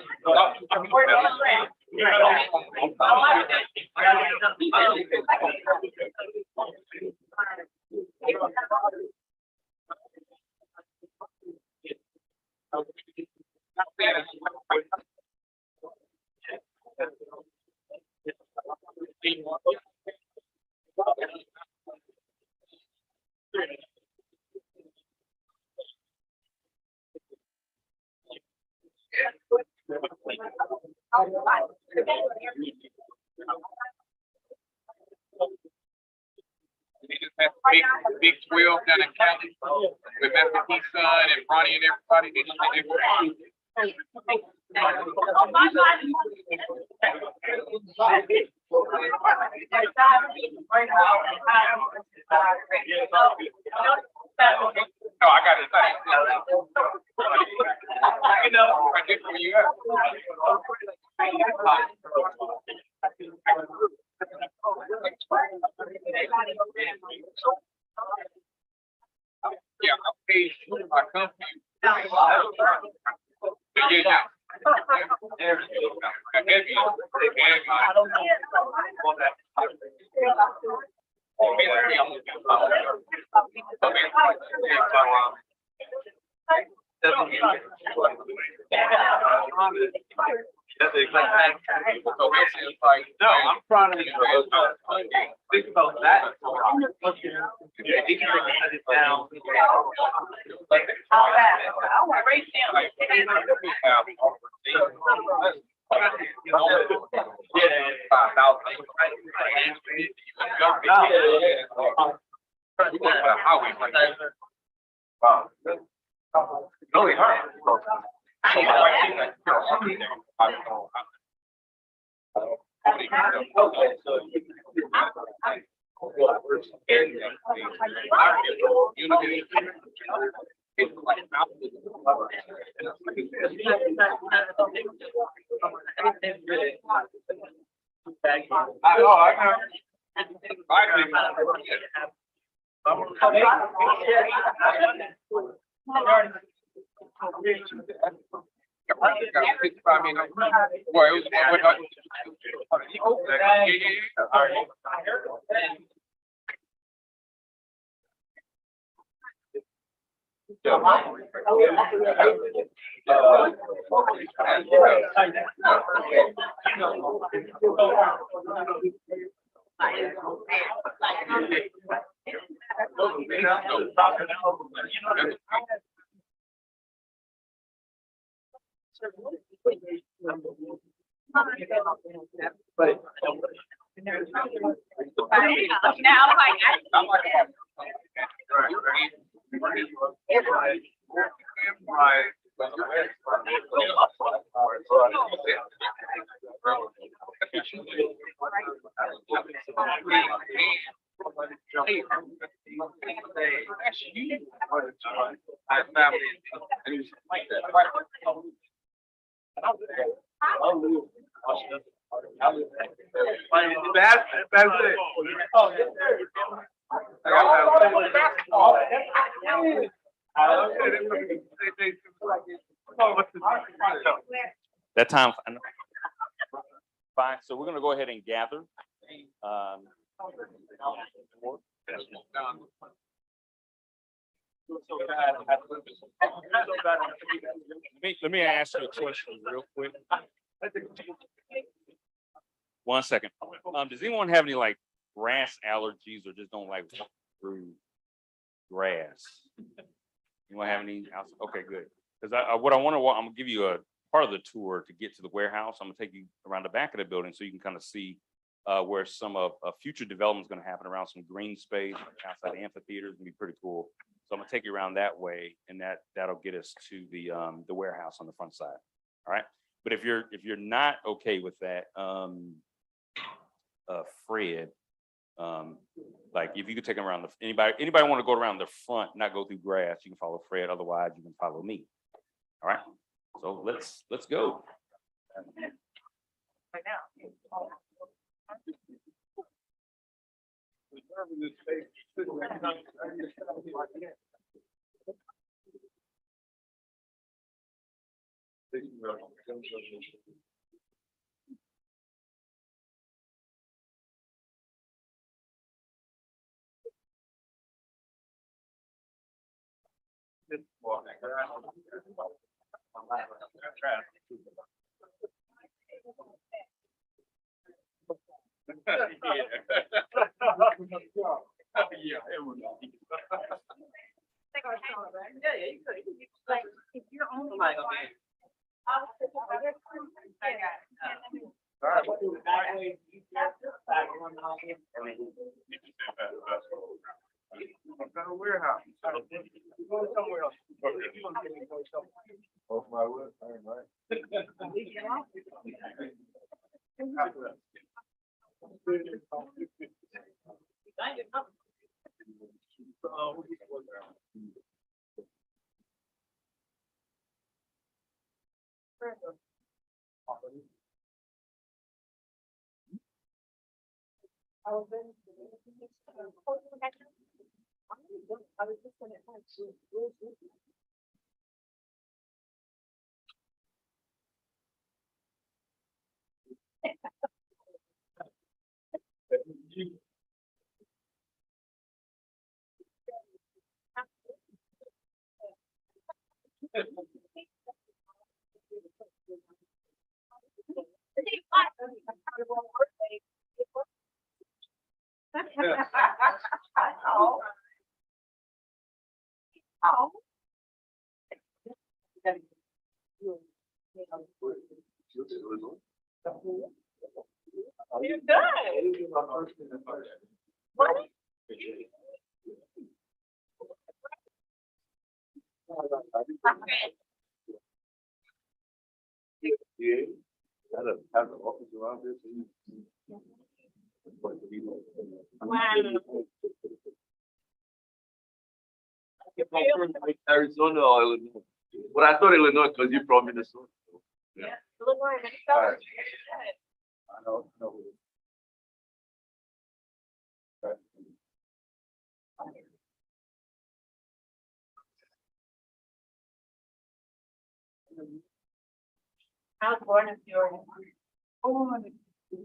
They just had big 12 down in Cali with Master P son and Ronnie and everybody. They just did it. No, I got it. You know, I did for you. Yeah, I paid my company. Yeah. That's exactly. So basically, it's like, no, I'm trying to think about that. Yeah, he can write it down. I want to raise Wow. Really hard. That time. Fine, so we're gonna go ahead and gather. Let me ask you a question real quick. 1 second. Does anyone have any like grass allergies or just don't like through grass? You want to have any? Okay, good. Because what I want to, I'm gonna give you a part of the tour to get to the warehouse. I'm gonna take you around the back of the building so you can kind of see where some of future development is gonna happen around some green space outside the amphitheater. It's gonna be pretty cool. So I'm gonna take you around that way, and that'll get us to the warehouse on the front side. All right. But if you're not okay with that, Fred, like if you could take them around anybody want to go around the front, not go through grass, you can follow Fred. Otherwise, you can follow me. All right. So let's go. Right now. Like, if you're only. Warehouse. Go somewhere else. Off my wood, all right. You're good. What? Yeah, have an office around this. Arizona or Illinois? But I thought Illinois because you from Minnesota. Yeah. Illinois, All Minnesota. right. I know. Okay. I was born in Peoria.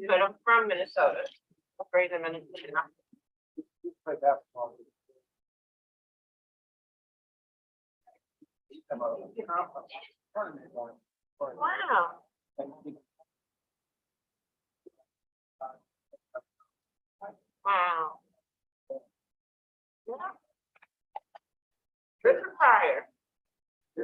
But I'm from Minnesota. I'm raised in Minnesota. Wow. Wow. Yeah. Good for fire. I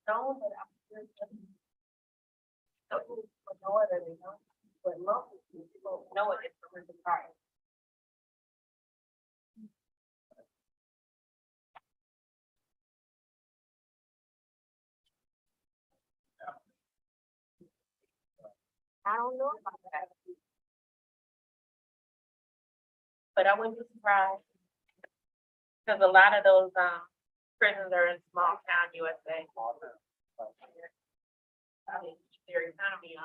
don't know, but I'm some people know it or they don't, but most people know it is for the fire. I don't know about that. But I wouldn't be surprised. Because a lot of those prisons are in small town USA. I mean, their economy.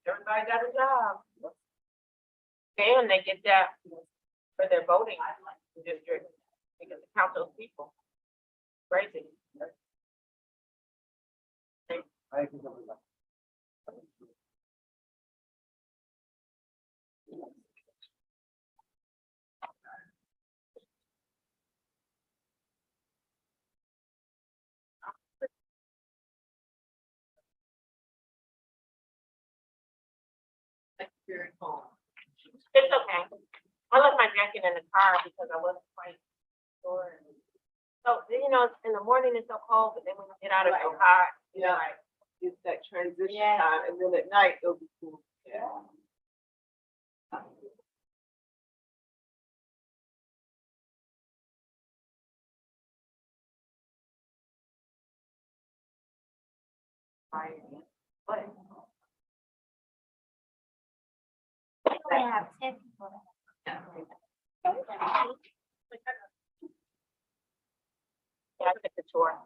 Everybody got a job. And they get that for their voting district because it counts those people. Crazy. It's okay. I left my jacket in the car because I wasn't quite sure. So, you know, in the morning it's so cold, but then when you get out it's so hot. Yeah. It's that transition Yeah. time, and then at night it'll be cool. Yeah. But I have 10 people. Yeah, I took the tour.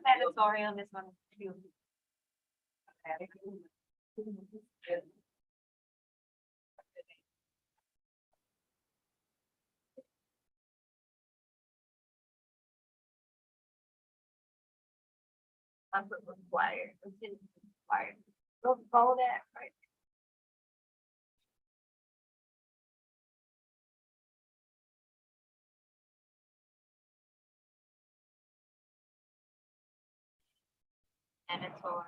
Mandatory on this one too. I'm required. It's required. Don't follow that, right? Mandatory.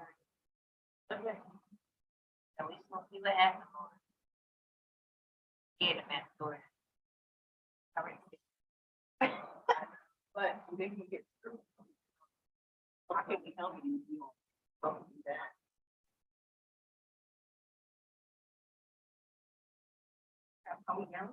Okay. And we just gonna see what happens. Yeah, the mandatory. All right. But they can get through. I can't be helping you if you don't do that. Oh, yeah.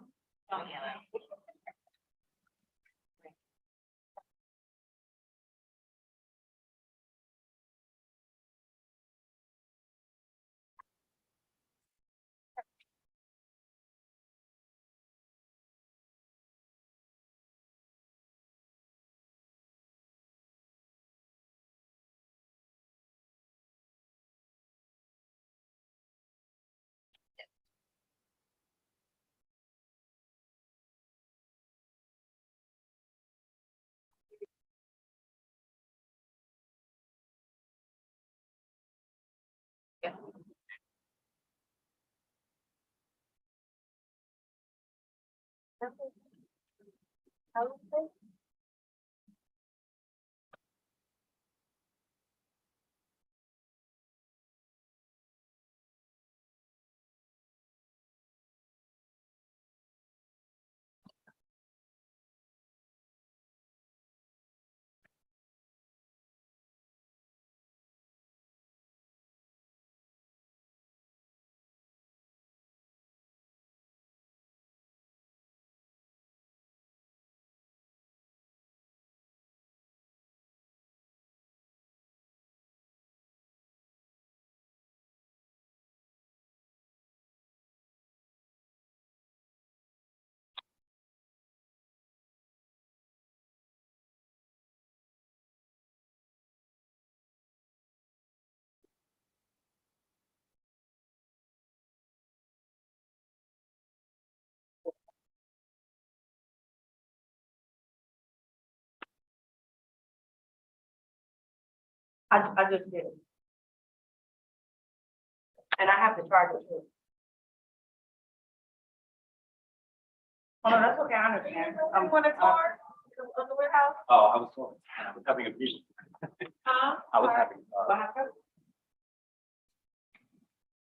I just did it. And I have to charge it too. Oh, no, that's okay, I understand. You want a tour of the warehouse? Oh, I was having a meeting. Huh? I was having, What happened?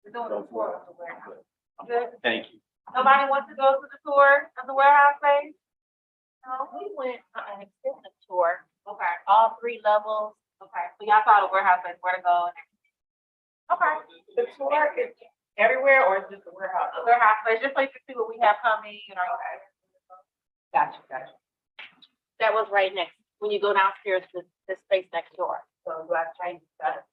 We're doing a tour of the warehouse. Good. thank you. Nobody wants to go to the tour of the warehouse space? No, we went on an extensive tour. Okay. All 3 levels. Okay. So y'all saw the warehouse space, where to go and everything. Okay. The tour is everywhere or is just the warehouse? The warehouse space, just so you can see what we have coming, you know. Gotcha. That was right next, when you go downstairs, the space next door. So do I change that?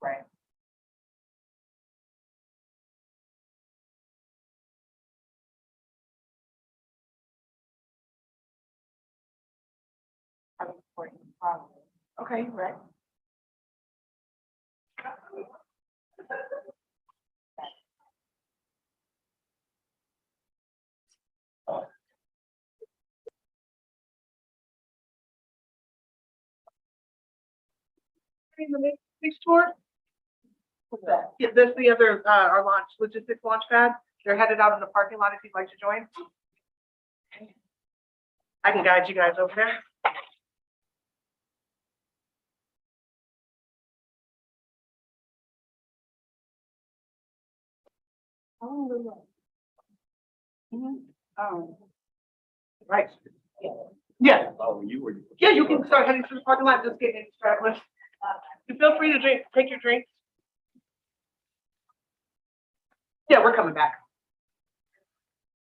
Right. Okay, right. the next tour? What's that? Yeah, that's the other, our launch, logistics launch pad. They're headed out in the parking lot if you'd like to join. I can guide you guys over there. Right. Yeah. Oh, you were. Yeah, you can start heading through the parking lot, just get in stragglers. You feel free to drink, take your drink. Yeah, we're coming back.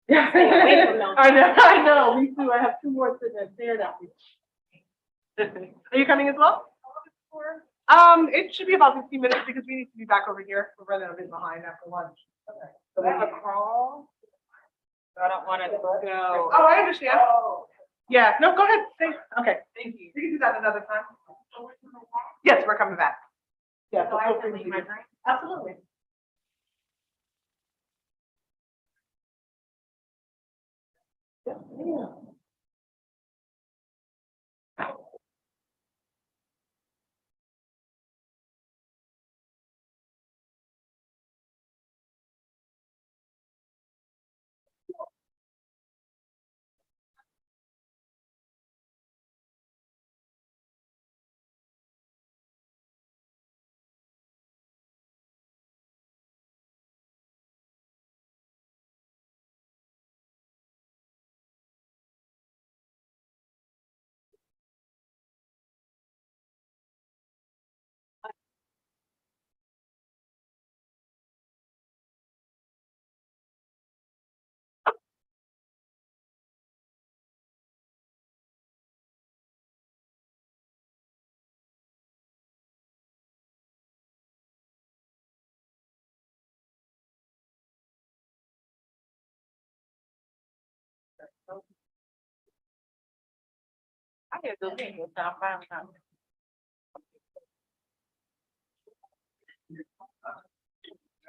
Yeah, I know, me too. I have two more sitting there staring at me. Are you coming as well? It should be about 15 minutes because we need to be back over here. We're running a bit behind after lunch. So I have a call. I don't want to go. Oh, I understand. Yeah, no, go ahead. Okay, Thank you. we can do that another time. Yes, we're coming back. Yeah. So I feel have to free to leave my leave. drink? Absolutely. Yeah. I gotta go get it. I'll find out.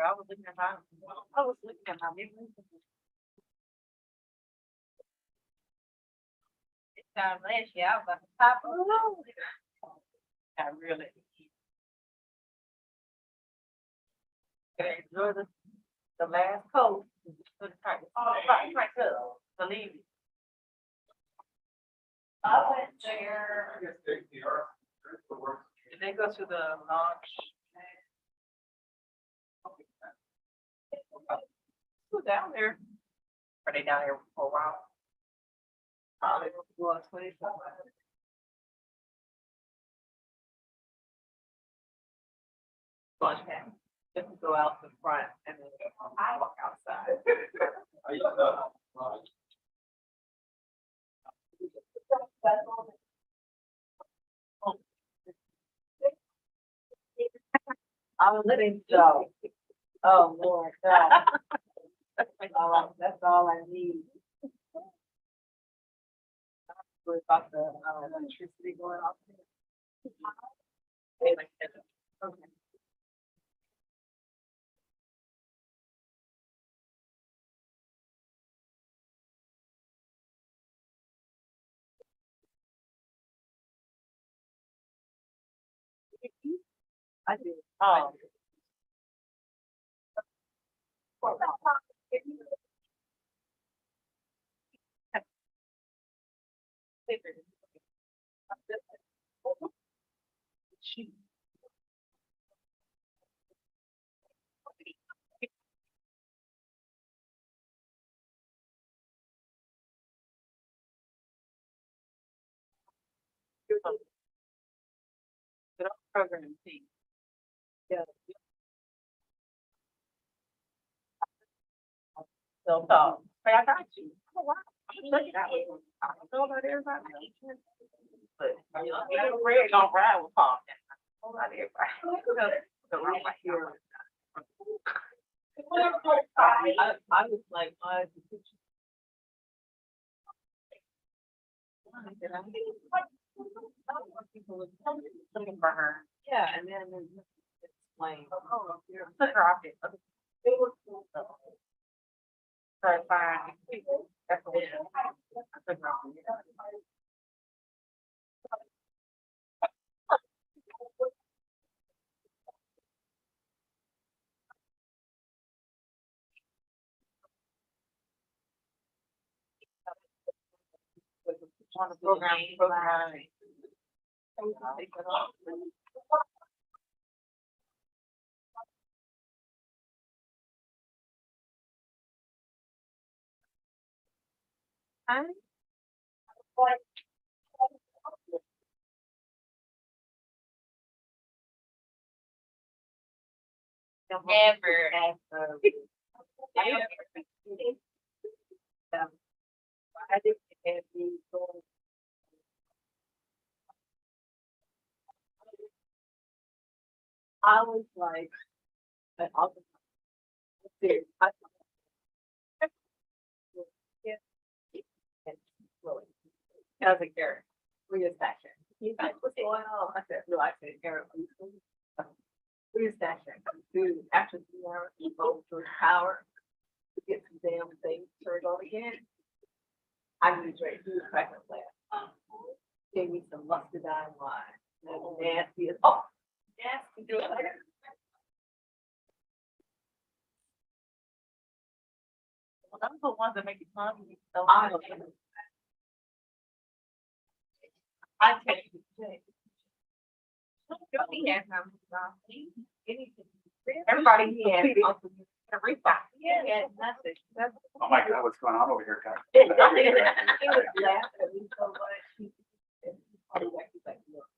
I was looking at my memories. This time last year, I was at the top of the road. I really. Enjoy the last coast. Right, believe me. I went there. Did they go to the launch? Who's down there? Are they down here for a while? Probably was 24. Launch pad. Just go out the front and then I walk outside. I'm living so. Oh, Lord, God. That's all I need. We're about the electricity going off. Okay. I do. Oh. Program team. Yeah. So, but I got you. Oh, wow. I'm looking at it. I don't know about everybody. But, you know, Red don't ride with Paul. I don't know about everybody. So I'm like, here. I was like, looking for her. Yeah, and then it's like, oh, you're took her off it. It was cool though. So fine. That's what it is. I took her off it. On the program. Never. I think it can be so. I was like, I was serious. I was like, Eric, read a section. He's like, what's going on? I said, no, I said, Eric, read a section. Dude, after 3 hours, he goes to his power to get some damn things turned on again. I knew Drake, he was cracking a laugh. Gave me some muscadine wine. That was nasty as, oh, nasty, do it later. Well, those are the ones that make you hungry. So I take you to He has some. everybody he has. Everybody. Yeah, nothing. Oh my God, what's going on over here, guys? He was laughing at me so much. He's like, look,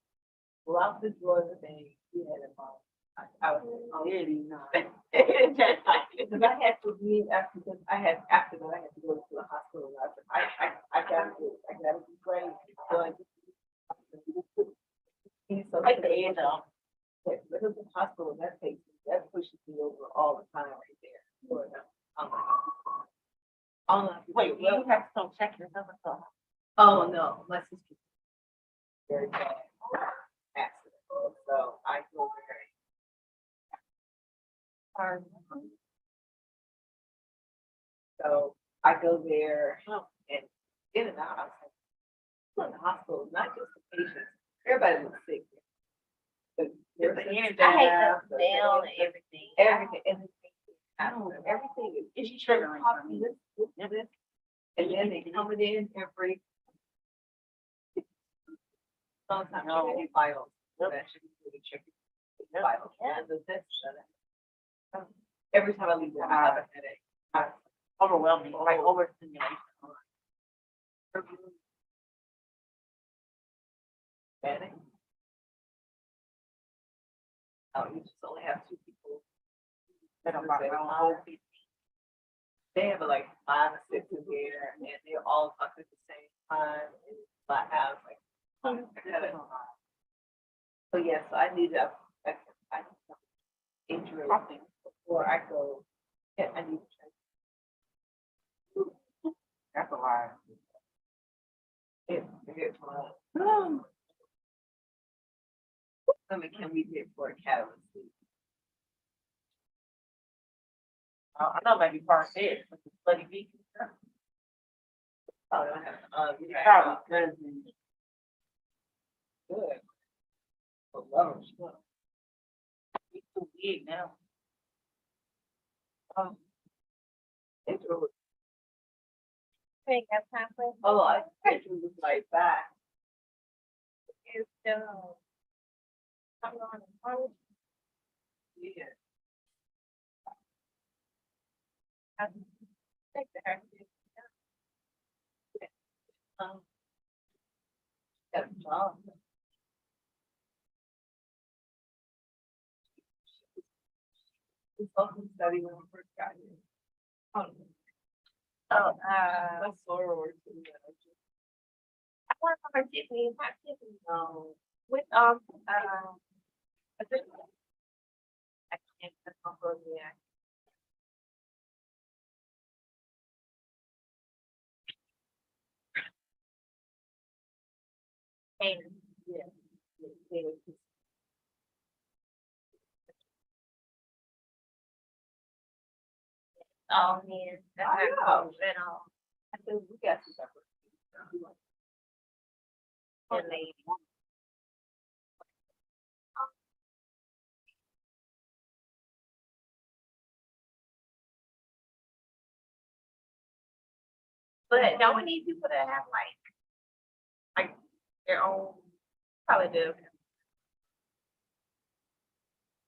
well, I was enjoying the thing. He had a mom. I was really not. Because I had to leave after this. After that, I had to go to the hospital. I gotta be brave. So I just. He's so like the end of. Because the hospital, that pushes me over all the time right there. Wait, you have to go check yourself. Oh, no, my sister. Very bad accident. So I go there. So I go there and in and out. I was like, in the hospital, not just the patients. Everybody was sick. I hate the smell and everything. Everything. I don't know, everything is triggering for me. This. And then they coming in every. Sometimes you get vitals. That should be really tricky. Vitals. And the this, every time I leave there, I have a headache. Overwhelming, like overstimulation. Headache. You just only have 2 people. They don't have their own. They have like 5 or 6 in here, and they're all talking at the same time. And I have like. So yeah, so I need to. I need some injury before I go. Yeah, I need to check. That's a lie. It's one. I mean, can we get for a catalyst? I know maybe part there, but the bloody beat. Oh, yeah. Good. I love it. It's too big now. It's really. Think that's time for. Oh, I think it was like that. It's still. I'm on. Yeah. I think the hair. That's John. Consulting study when we first got here. That's soror. I want to remember Tiffany, not Tiffany, with, I can't, that's not good, yeah. And, Yeah. oh, man, that's I not know. cool at all. I said, we got some separate. And lady. But don't we need people that have like their own, probably do.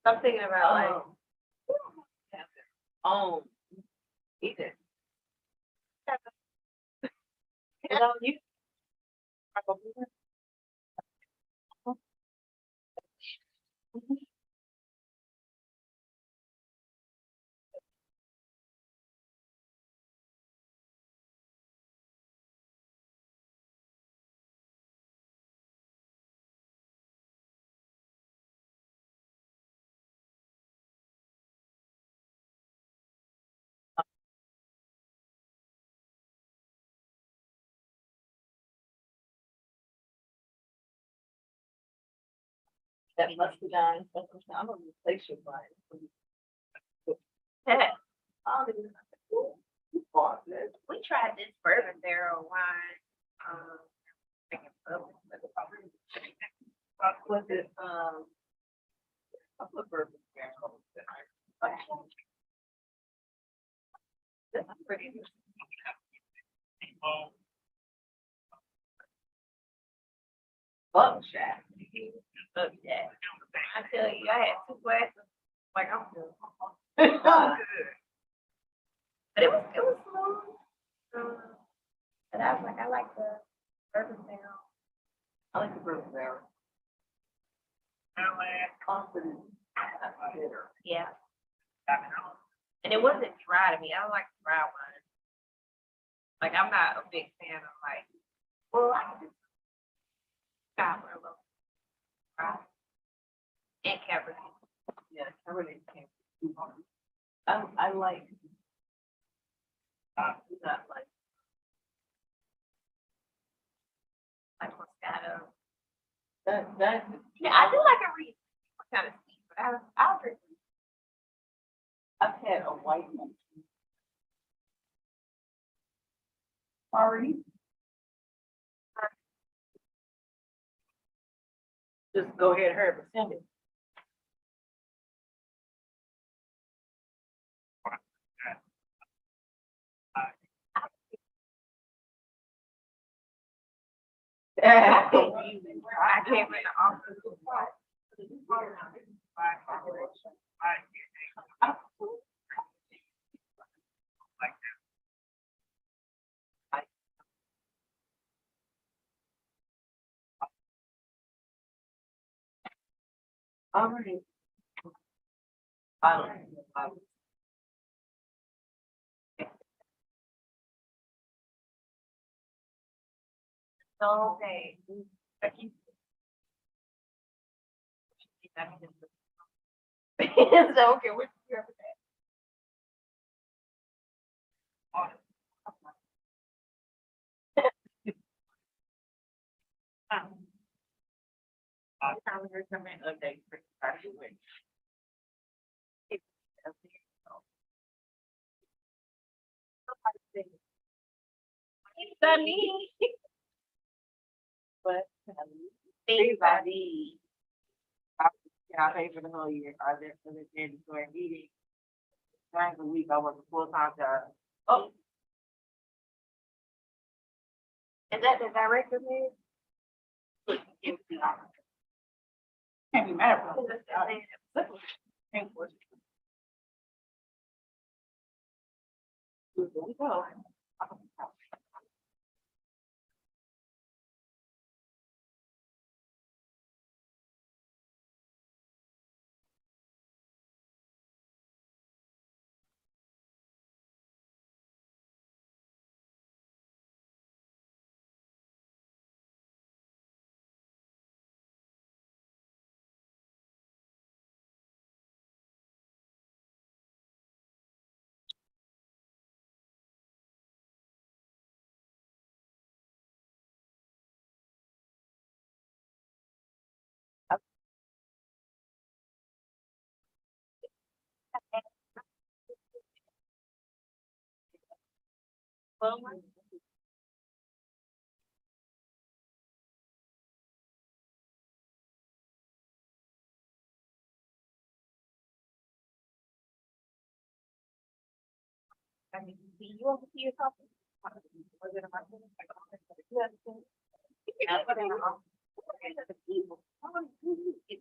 So I'm thinking about like, Oh. Either. You know, you. That must be done. I'm gonna replace your line. we tried this bourbon barrel wine. Making public. Was it, couple of bourbon barrels. That's pretty. Bug shack. But yeah, I tell you, I had 2 glasses, like I'm good. But it was smooth. But I was like, I like the bourbon barrel. I like the bourbon barrel. Confident. Bitter. Yeah. And it wasn't dry to me. I don't like dry wine. Like I'm not a big fan of like, well, I can just stop a little dry. And Cabernet. Yeah, I really can't. I like. Not like. Like Moscato. That. Yeah, I do like a read. Kind of sweet, but I'll drink. I've had a white one. Already? Just go ahead, hurry, up and send it. I came in the office. Already. Okay. So, okay, what's your Sunny. But. Things I need. I pay for the whole year. Are there for the mandatory meeting? During the week, I work a full-time job. Oh. Is that the director name? Can't be mad at them. I mean, see you over here talking. Was it about? It's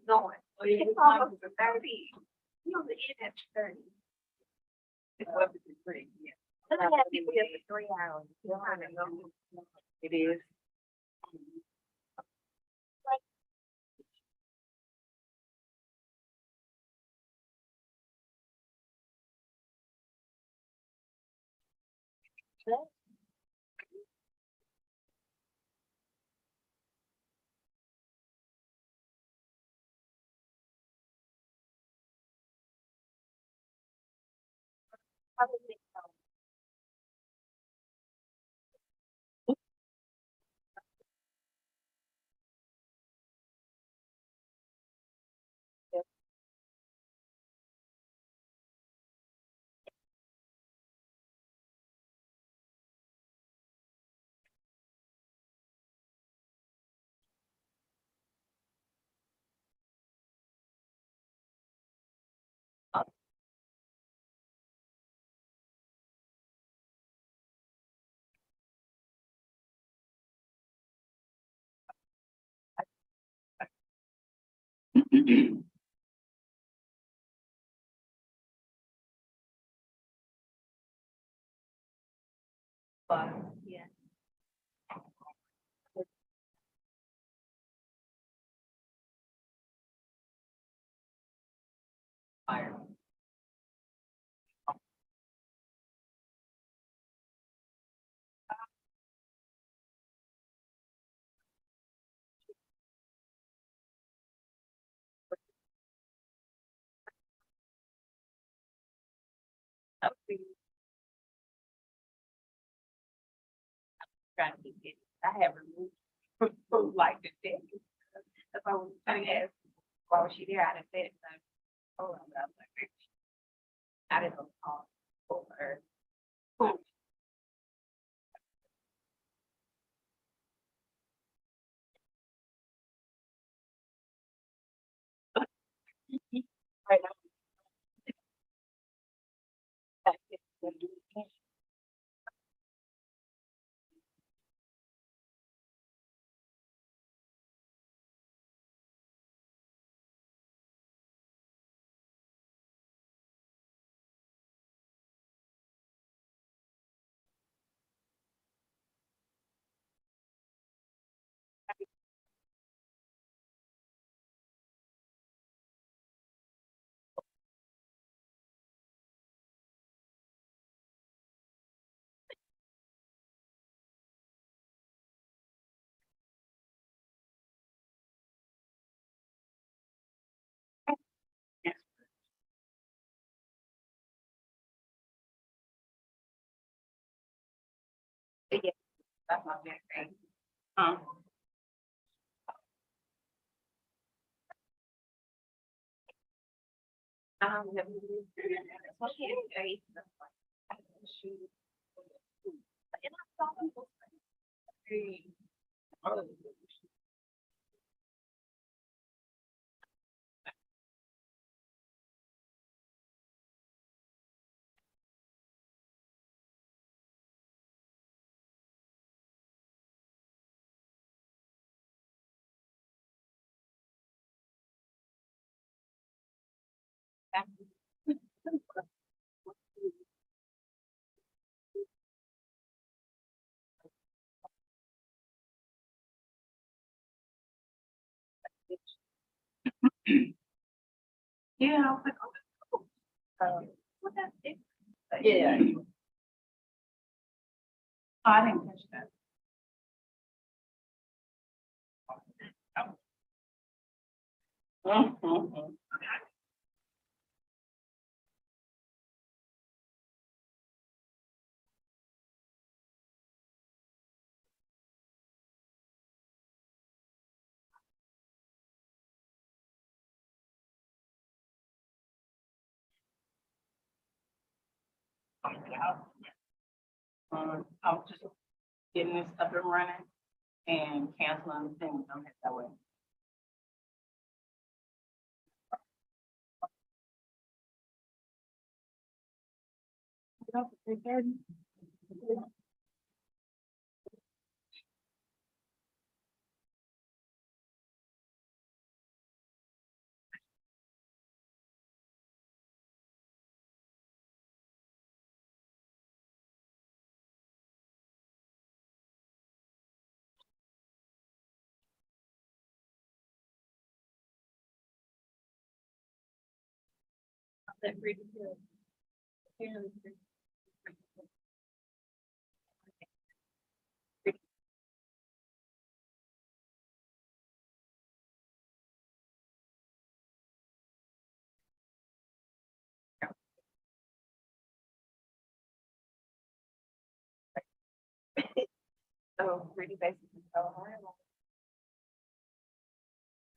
going. It's almost a 30. You know, the end at 30. It's up to 3, yeah. Let me have people here for 3 hours. It is. But, yeah. Trying to get, I have removed food like this. That's why I was trying to ask, why was she there? I didn't say it. Oh, I was like, I didn't know. Over. Right now. Yeah, that's my next thing. Have you- Well, she is very- I can shoot. And I saw people say, Yeah, I was like, oh, what that's it? yeah. Oh, I didn't catch that. Mhm. I was just getting this up and running and canceling things on it that way. So pretty basically so hard.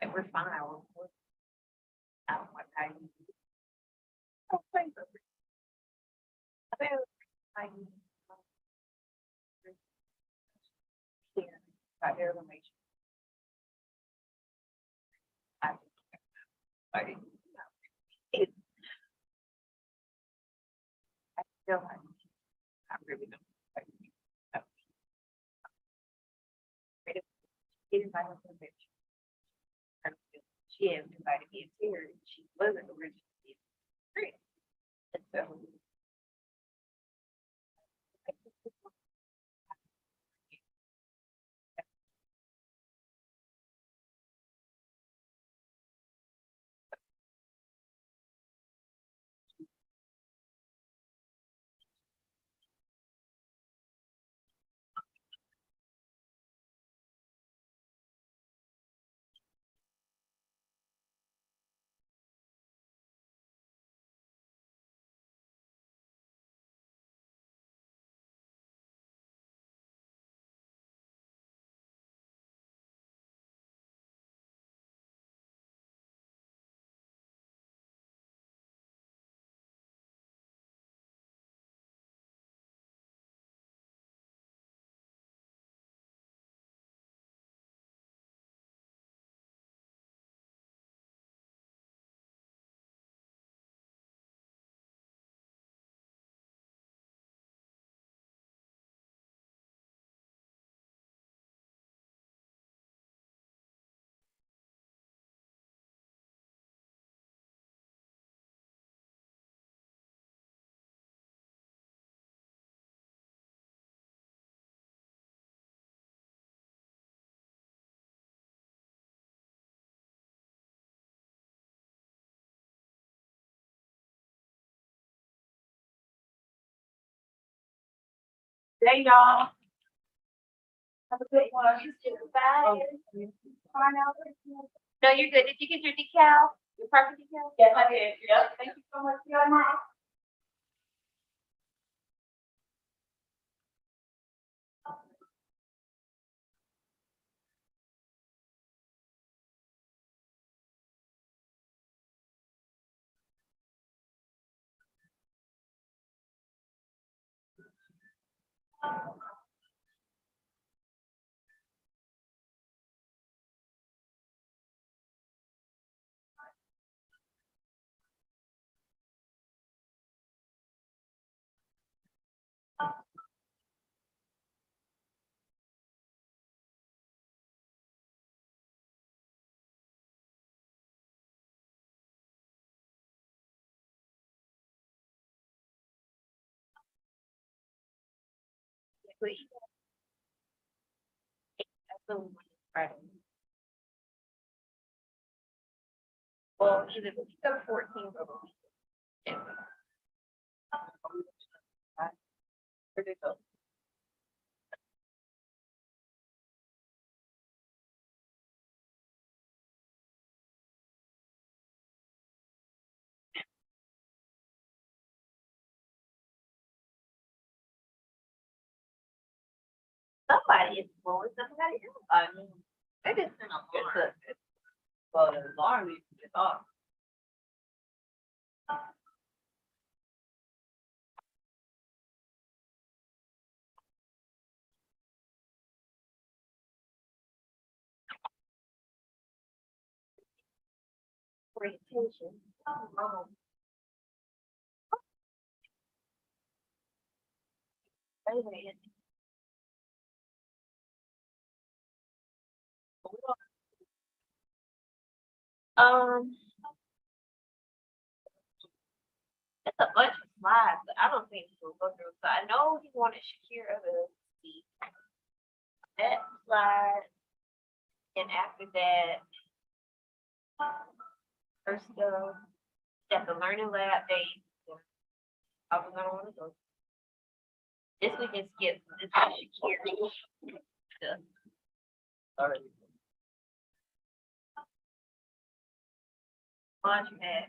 And we're fine. I don't like how you. Oh, thank you. I feel like yeah, I hear them make I feel like I really don't. Like, it is like a bitch. She had invited me to here, and she wasn't originally free. And so. Hey, y'all. Have a good one. Bye. No, you're good. Did you get your decal? Your perfect decal? Yes, I did. Yep. Thank you so much for your time. Please. Absolutely. Right. Well, either the 14th or the weekend. Ridiculous. Somebody is blowing somebody else. I mean, maybe it's an alarm. Well, the alarm needs to get off. Orientation. Wait a minute. Um, it's a bunch of slides, but I don't think we'll go through. So I know he wanted Shakira to see that slide, and after that, her stuff. At the learning lab day. I was gonna wanna go. This we can skip, this is Shakira. Sorry. Launch pad.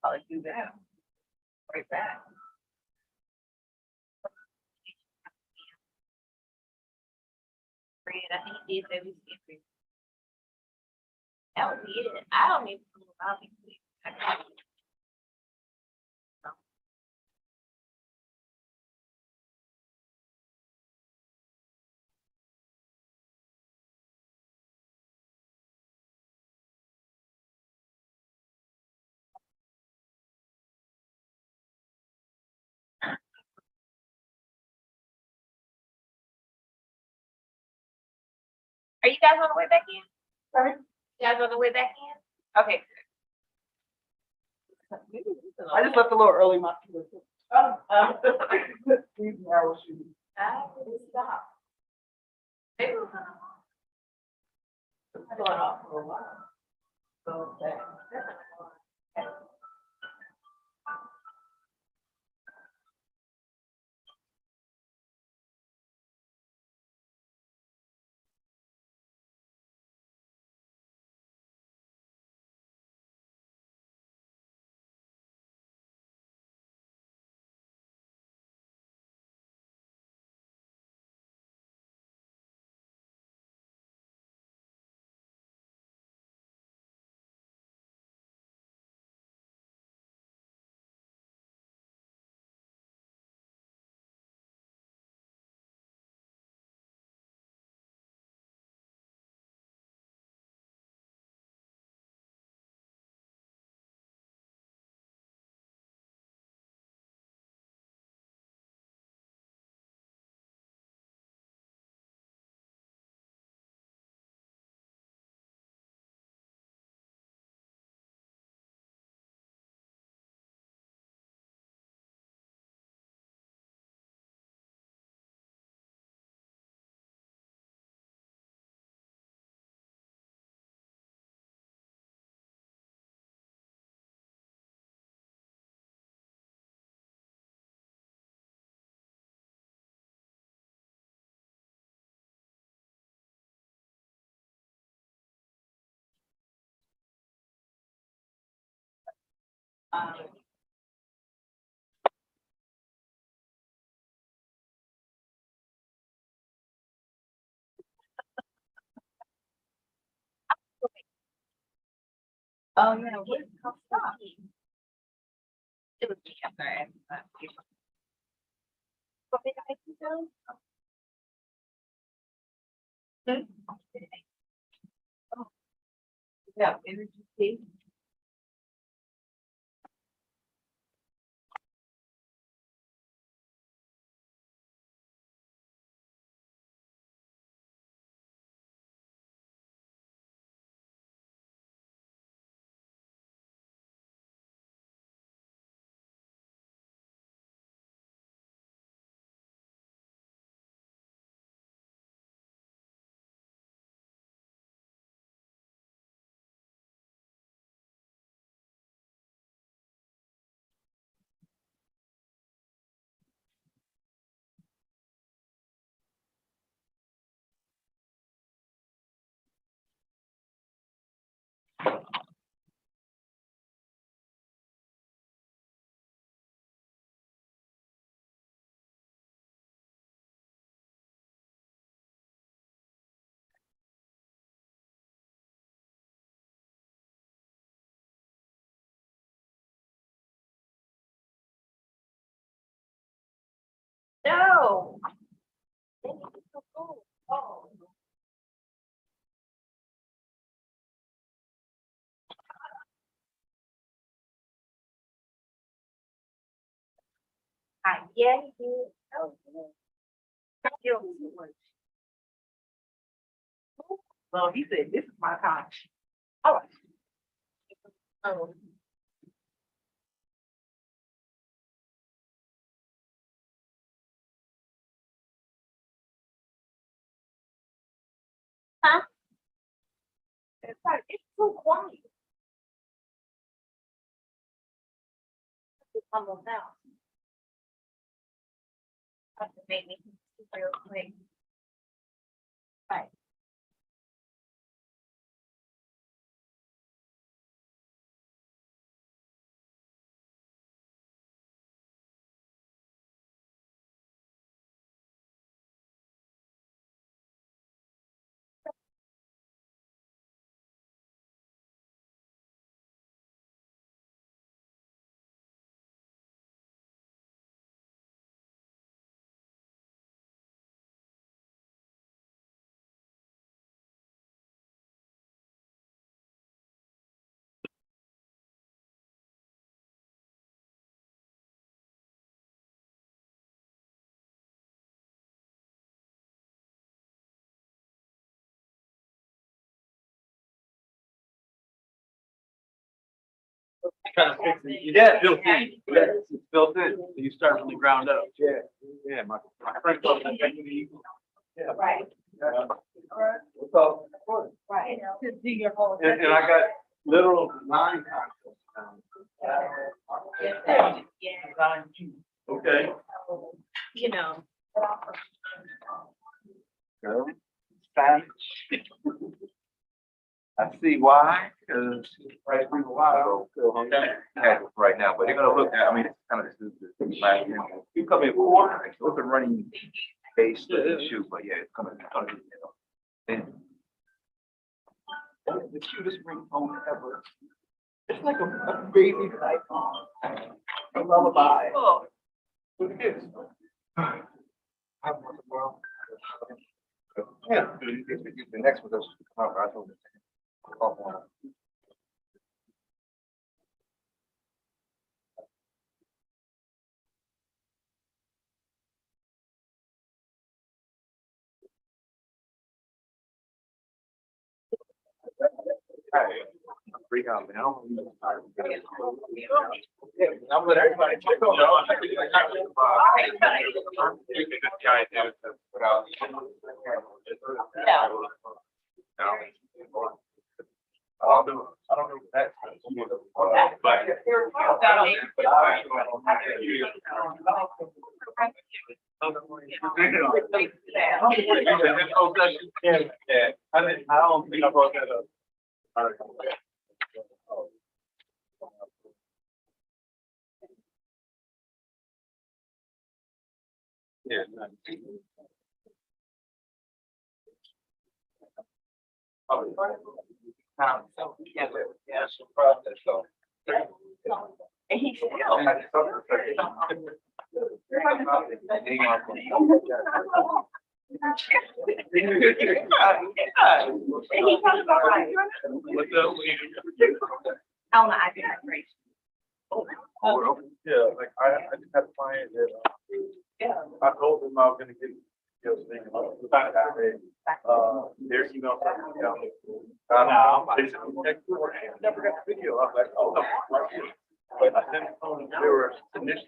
Probably do that. Right back. Fred, I think he did say we skip it. That would be it. I don't even know about it. Are you guys on the way back in? Sorry? You guys on the way back in? Okay. I just left a little early, my. These narrow shoes. I will stop. Maybe we'll come. Going off for a while. So that. Oh, yeah, what is it? Stop. It was me, I'm sorry. What did I do? Yeah, energy. No. Oh. Yeah, he did. Oh, thank you so much. Well, he said, this is my time. Oh. Oh. Huh? It's like, it's so quiet. Almost now. That's maybe real quick. Right. Trying to fix it. Yeah, built in. Yeah, it's built in. So you start from the ground up. Yeah, yeah. My friend told me. Yeah. Right. What's up? Right. To do your whole. And I got literal 9 concepts. Yeah. Okay. You know. Girl, Spanish. I see why, because right through the while. Okay. Right now, but they're gonna look at, I mean, it's kind of the last year. You come in quarter, it's open running base, shoot, but yeah, it's coming, and the cutest ringtone ever. It's like a baby icon, a lullaby. What it is. Yeah, the next one goes to come out, I told you. Free out, man. I don't know. Yeah, I'm with everybody. I don't know that. Yeah, I don't think I brought that up. All right. Yeah. Yeah, so process, so. And he still. And he talks about like, I don't know, I do migration. Yeah, like I just had a client that, I told them I was gonna get, thing, their email. They said, never got the video. I was like, oh, no, right here. But then there were initially.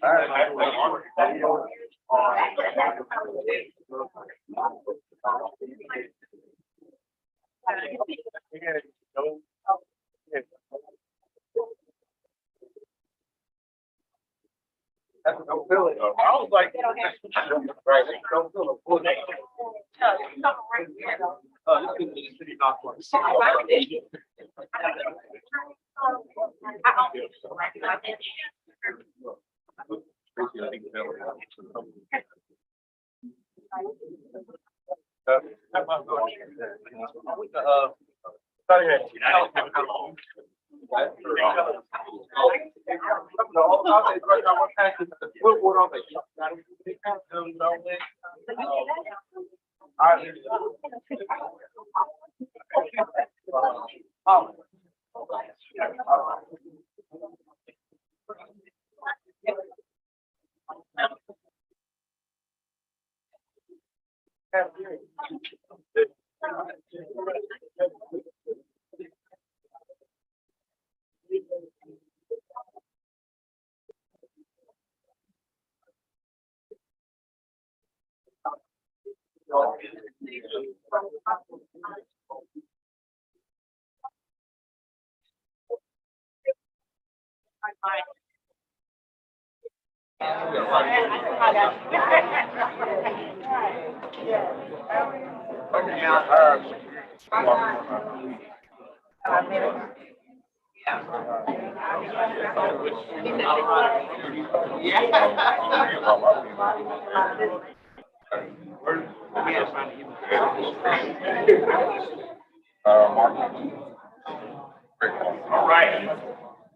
Don't feel it. I was like, right, don't feel it. This is the city document. All right.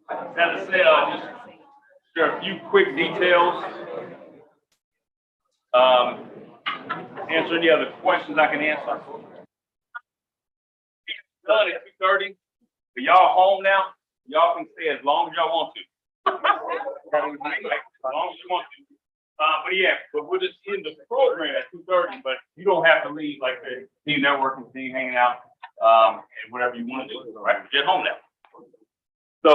As I said, just share a few quick details. Answer any other questions I can answer. Done at 2:30. But y'all home now. Y'all can stay as long as y'all want to. As long as you want to. But yeah, but we'll just end the program at 2:30. But you don't have to leave. Like the team networking, team hanging out, and whatever you want to do. Right, you're at home now. So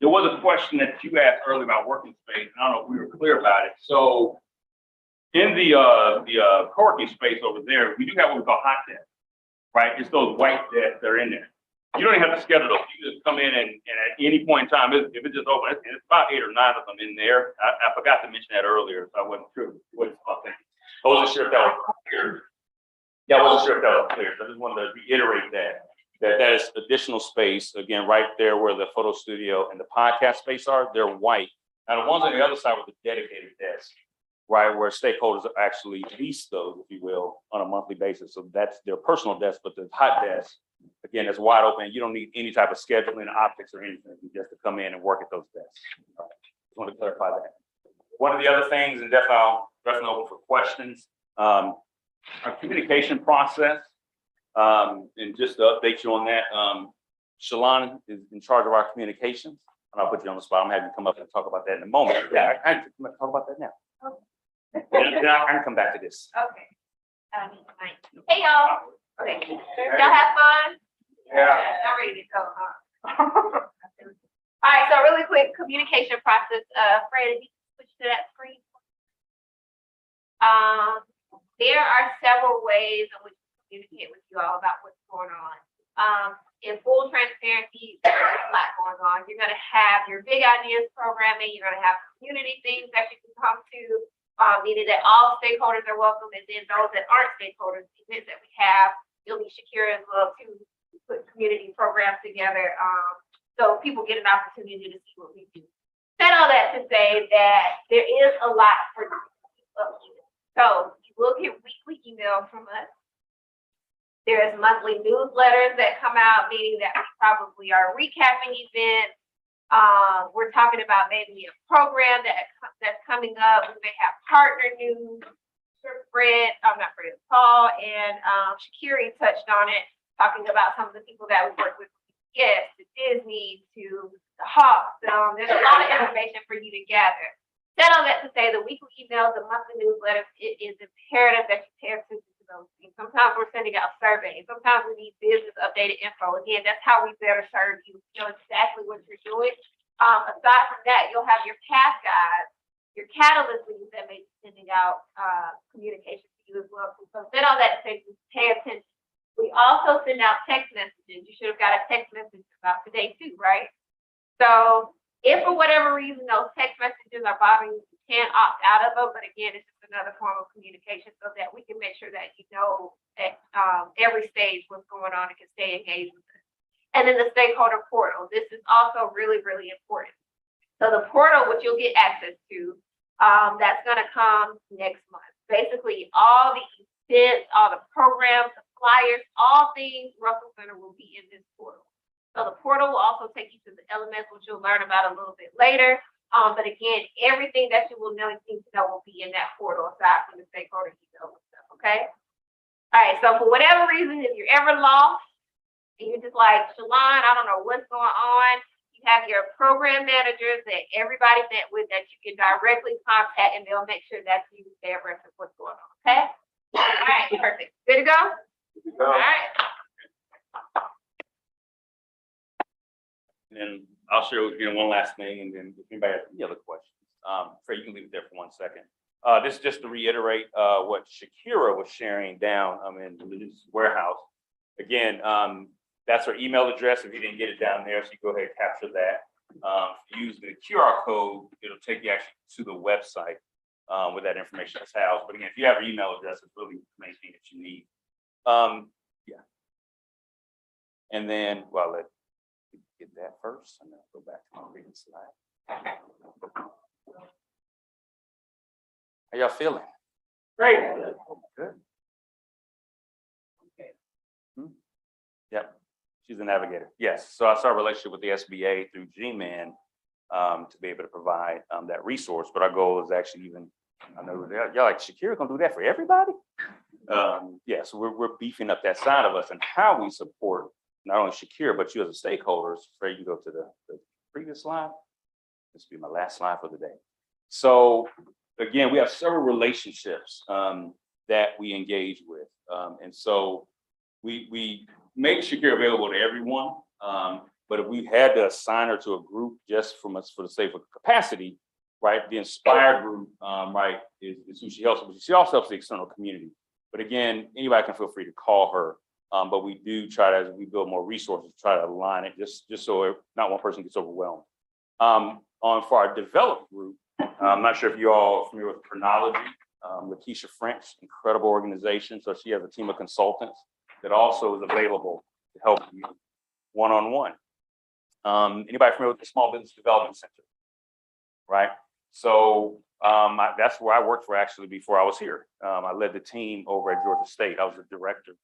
there was a question that you asked earlier about working space. And I don't know if we were clear about it. So in the co-working space over there, we do have what we call hot desks, right? It's those white desks that are in there. You don't even have to schedule those. You just come in and at any point in time, if it's just open, it's about 8 or 9 of them in there. I forgot to mention that earlier, so I wasn't sure what I wasn't sure if that was clear. Yeah, I wasn't sure if that was clear. So I just wanted to reiterate that is additional space, again, right there where the photo studio and the podcast space are, they're white. Now the ones on the other side were the dedicated desks, right, where stakeholders actually lease those, if you will, on a monthly basis. So that's their personal desk, but the hot desk, again, it's wide open. You don't need any type of scheduling, optics, or anything, just to come in and work at those desks. All right. Just want to clarify that. One of the other things, and definitely open for questions, our communication process, and just to update you on that, Shalon is in charge of our communications. And I'll put you on the spot. I'm having to come up and talk about that in a moment. Yeah, I can talk about that now. Then I can come back to this. Okay. Hey, y'all. Okay. Y'all have fun? Yeah. I'm ready to go, huh? All right, so really quick communication process. Fred, if you switch to that screen. There are several ways in which we communicate with you all about what's going on. In full transparency, there's a lot going on. You're gonna have your big ideas programming, you're gonna have community things that you can come to, meaning that all stakeholders are welcome, and then those that aren't stakeholders, events that we have, you'll need Shakira as well to put community programs together, so people get an opportunity to see what we do. Said all that to say that there is a lot for you. So you will get weekly emails from us. There's monthly newsletters that come out, meaning that we probably are recapping events. We're talking about maybe a program that's coming up. We may have partner news. Paul and Shakiri touched on it, talking about some of the people that we work with. Yes, to Disney, to the Hawks. There's a lot of information for you to gather. Said all that to say the weekly emails, the monthly newsletters, it is imperative that you pay attention to those things. Sometimes we're sending out surveys. Sometimes we need business updated info. Again, that's how we better serve you. You know exactly what you're doing. Aside from that, you'll have your path guides, your catalyst leads that may be sending out communication to you as well. So said all that to say pay attention. We also send out text messages. You should have got a text message about today too, right? So if for whatever reason those text messages are bothering you, you can opt out of them. But again, it's just another form of communication so that we can make sure that you know at every stage what's going on and can stay engaged with it. And then the stakeholder portal. This is also really, really important. So the portal, which you'll get access to, that's going to come next month. Basically, all the events, all the programs, the flyers, all things Russell Center will be in this portal. So the portal will also take you to the elements, which you'll learn about a little bit later. But again, everything that you will need to know will be in that portal aside from the stakeholder details and stuff, okay? All right, so for whatever reason, if you're ever lost and you're just like, Shalon, I don't know what's going on, you have your program managers that everybody met with that you can directly contact, and they'll make sure that you stay abreast of what's going on, okay? All right, perfect. Good to go? All right. And then I'll share one last thing, and then if anybody has any other questions, Fred, you can leave it there for 1 second. This is just to reiterate what Shakira was sharing down in this warehouse. Again, that's her email address. If you didn't get it down there, so you go ahead and capture that. Use the QR code, it'll take you actually to the website with that information that's housed. But again, if you have your email address, it's really the main thing that you need. Yeah. And then, well, let's get that first, and then I'll go back to my previous slide. How y'all feeling? Great. Good. Yep, she's a navigator. Yes, so I started a relationship with the SBA through G-Man to be able to provide that resource. But our goal is actually even, I know y'all like, Shakira gonna do that for everybody? Yeah, so we're beefing up that side of us and how we support not only Shakira, but you as a stakeholders. Where you go to the previous slide. This will be my last slide for the day. So again, we have several relationships that we engage with. And so we make Shakira available to everyone. But if we had to assign her to a group just from us for the sake of capacity, right? The Inspired group, right, is who she helps, but she also helps the external community. But again, anybody can feel free to call her. But we do try to, as we build more resources, try to align it just so not one person gets overwhelmed. For our developed group, I'm not sure if you all are familiar with Chronology. Lakeisha French, incredible organization. So she has a team of consultants that also is available to help you one-on-one. Anybody familiar with the Small Business Development Center? Right? So that's where I worked for actually before I was here. I led the team over at Georgia State. I was the director.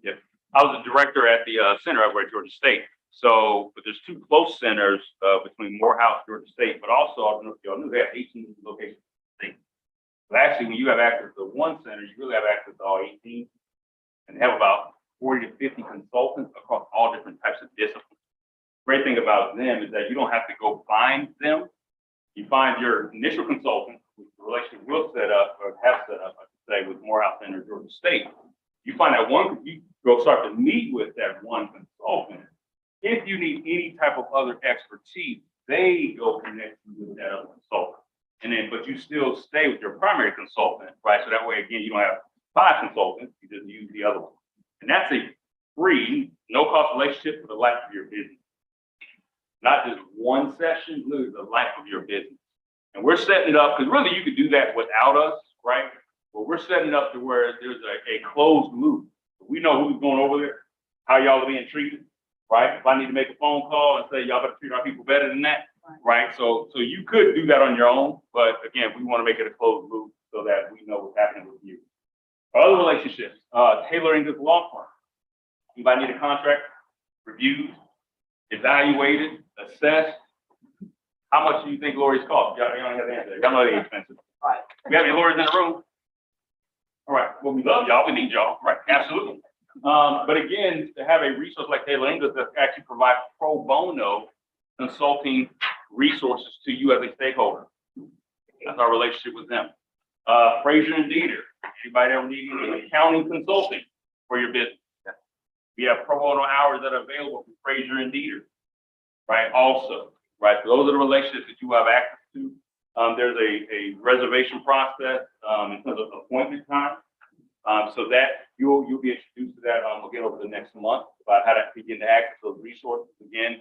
Yeah, I was the director at the center over at Georgia State. So, but there's two close centers between Morehouse, Georgia State, but also, I don't know if y'all knew, they have 18 locations in the state. But actually, when you have access to one center, you really have access to all 18. And they have about 40 to 50 consultants across all different types of disciplines. Great thing about them is that you don't have to go find them. You find your initial consultant, which the relationship will set up, or have set up, I should say, with Morehouse Center, Georgia State. You find that one, you go start to meet with that one consultant. If you need any type of other expertise, they go connect you with that other consultant. And then, but you still stay with your primary consultant, right? So that way, again, you don't have 5 consultants, you just use the other one. And that's a free, no-cost relationship for the life of your business. Not just one session, literally the life of your business. And we're setting it up, because really you could do that without us, right? But we're setting it up to where there's a closed loop. We know who's going over there, how y'all are being treated, right? If I need to make a phone call and say, y'all better treat our people better than that, right? So you could do that on your own, but again, we want to make it a closed loop so that we know what's happening with you. Our other relationships, tailoring this law firm. Anybody need a contract reviewed, evaluated, assessed? How much do you think lawyers cost? Y'all don't have the answer. Y'all know they're expensive. Right. We have any lawyers in the room? All right. Well, we love y'all. We need y'all. Right. Absolutely. But again, to have a resource like Taylor English that actually provides pro bono consulting resources to you as a stakeholder. That's our relationship with them. Fraser and Dieter. Anybody ever need any accounting consulting for your business? We have pro bono hours that are available from Fraser and Dieter. Right. Also, right. So those are the relationships that you have access to. There's a reservation process in terms of appointment time. So that you'll be introduced to that again over the next month about how to begin to access those resources. Again,